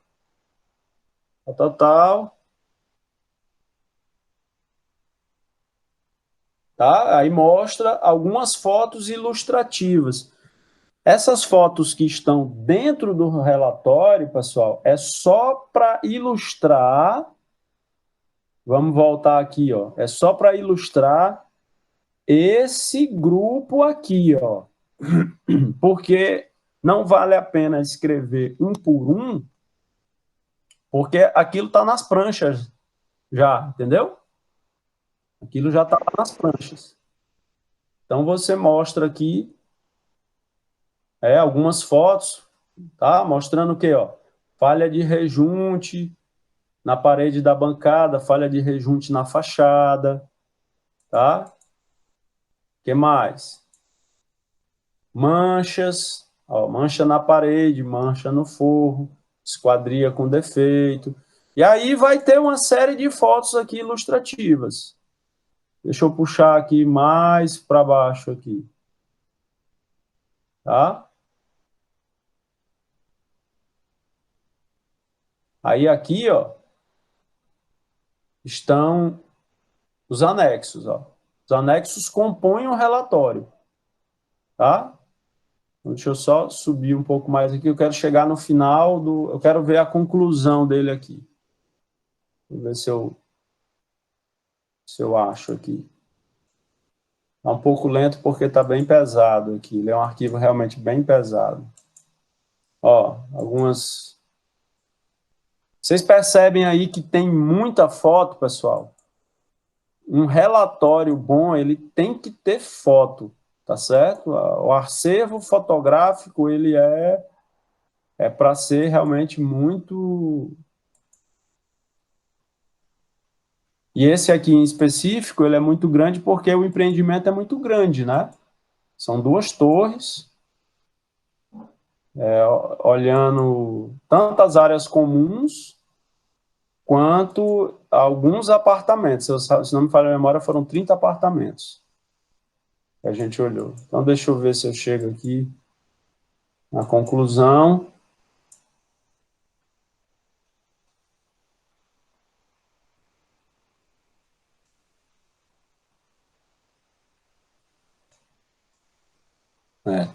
tal. Tá? Aí mostra algumas fotos ilustrativas. Essas fotos que estão dentro do relatório, pessoal, é só para ilustrar. Vamos voltar aqui, ó. É só para ilustrar esse grupo aqui, ó. Porque não vale a pena escrever um por um, porque aquilo está nas pranchas já, entendeu? Aquilo já está nas pranchas. Então você mostra aqui algumas fotos, tá? Mostrando o quê, ó? Falha de rejunte na parede da bancada, falha de rejunte na fachada, tá? O que mais? Manchas, ó, mancha na parede, mancha no forro, esquadria com defeito. E aí vai ter uma série de fotos aqui ilustrativas. Deixa eu puxar aqui mais para baixo aqui. Tá? Aí aqui, ó, estão os anexos, ó. Os anexos compõem o relatório, tá? Então, deixa eu só subir um pouco mais aqui, eu quero chegar no final eu quero ver a conclusão dele aqui. Vou ver se eu acho aqui. Está um pouco lento porque está bem pesado aqui. Ele é um arquivo realmente bem pesado. Ó, algumas... Vocês percebem aí que tem muita foto, pessoal? Um relatório bom, ele tem que ter foto, tá certo? O acervo fotográfico, ele é para ser realmente muito... E esse aqui em específico, ele é muito grande porque o empreendimento é muito grande, né? São 2 torres, olhando tanto as áreas comuns, quanto alguns apartamentos. Se não me falha a memória, foram 30 apartamentos que a gente olhou. Então, deixa eu ver se eu chego aqui na conclusão.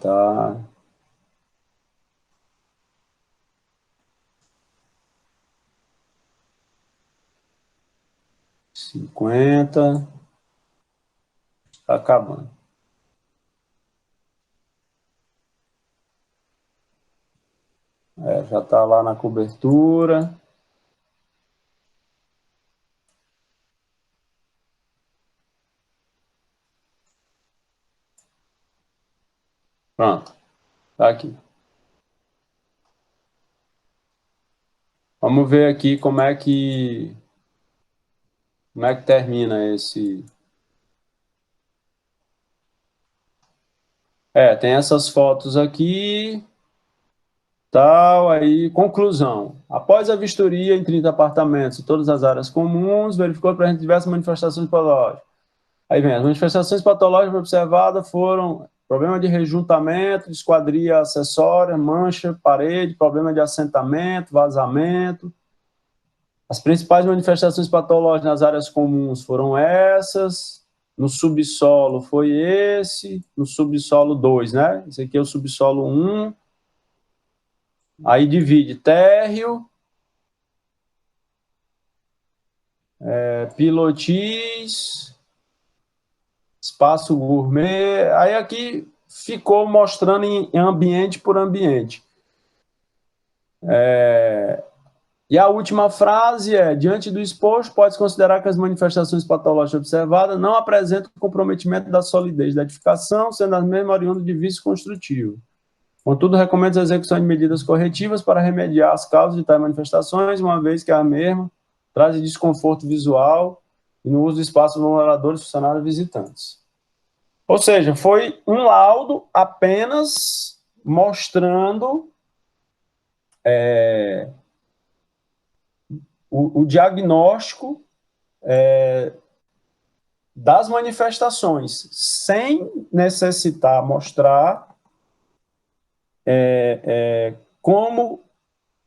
Tá. $50. Tá acabando. Já tá lá na cobertura. Pronto. Tá aqui. Vamos ver aqui como é que termina esse... Tem essas fotos aqui, tal, aí, conclusão. Após a vistoria em 30 apartamentos e todas as áreas comuns, verificou para a gente diversas manifestações patológicas. Aí vem, as manifestações patológicas observadas foram problema de rejuntamento, de esquadria acessória, mancha, parede, problema de assentamento, vazamento. As principais manifestações patológicas nas áreas comuns foram essas. No subsolo foi esse. No subsolo 2, né? Esse aqui é o subsolo 1. Aí divide térreo, pilotis, espaço gourmet. Aí aqui ficou mostrando em ambiente por ambiente. E a última frase é: diante do exposto, pode-se considerar que as manifestações patológicas observadas não apresentam comprometimento da solidez da edificação, sendo as mesmas oriundas de vício construtivo. Contudo, recomendo a execução de medidas corretivas para remediar as causas de tais manifestações, uma vez que a mesma traz desconforto visual e no uso do espaço dos moradores, funcionários e visitantes. Ou seja, foi um laudo apenas mostrando o diagnóstico das manifestações, sem necessitar mostrar como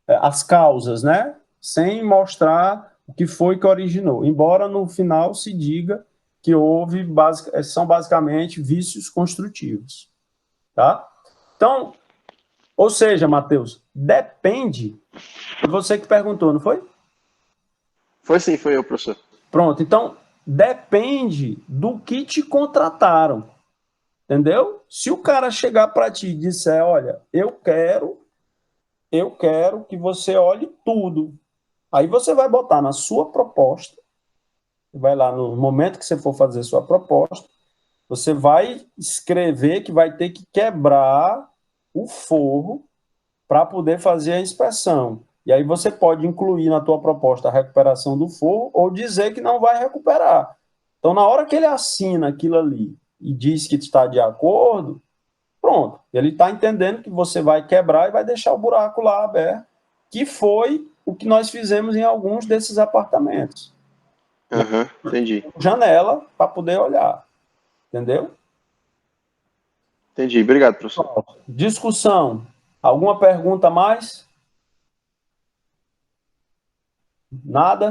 as causas, né? Sem mostrar o que foi que originou. Embora no final se diga que são basicamente vícios construtivos. Tá? Então, ou seja, Matheus, depende. Foi você que perguntou, não foi? Foi sim, foi eu, professor. Pronto, então depende do que te contrataram. Entendeu? Se o cara chegar para ti e disser, olha, eu quero que você olhe tudo. Aí você vai botar na sua proposta, vai lá no momento que você for fazer sua proposta, você vai escrever que vai ter que quebrar o forro para poder fazer a inspeção. E aí você pode incluir na tua proposta a recuperação do forro ou dizer que não vai recuperar. Então, na hora que ele assina aquilo ali e diz que está de acordo, pronto, ele está entendendo que você vai quebrar e vai deixar o buraco lá aberto, que foi o que nós fizemos em alguns desses apartamentos. Entendi. Janela para poder olhar. Entendeu? Entendi. Obrigado, professor. Discussão. Alguma pergunta a mais? Nada?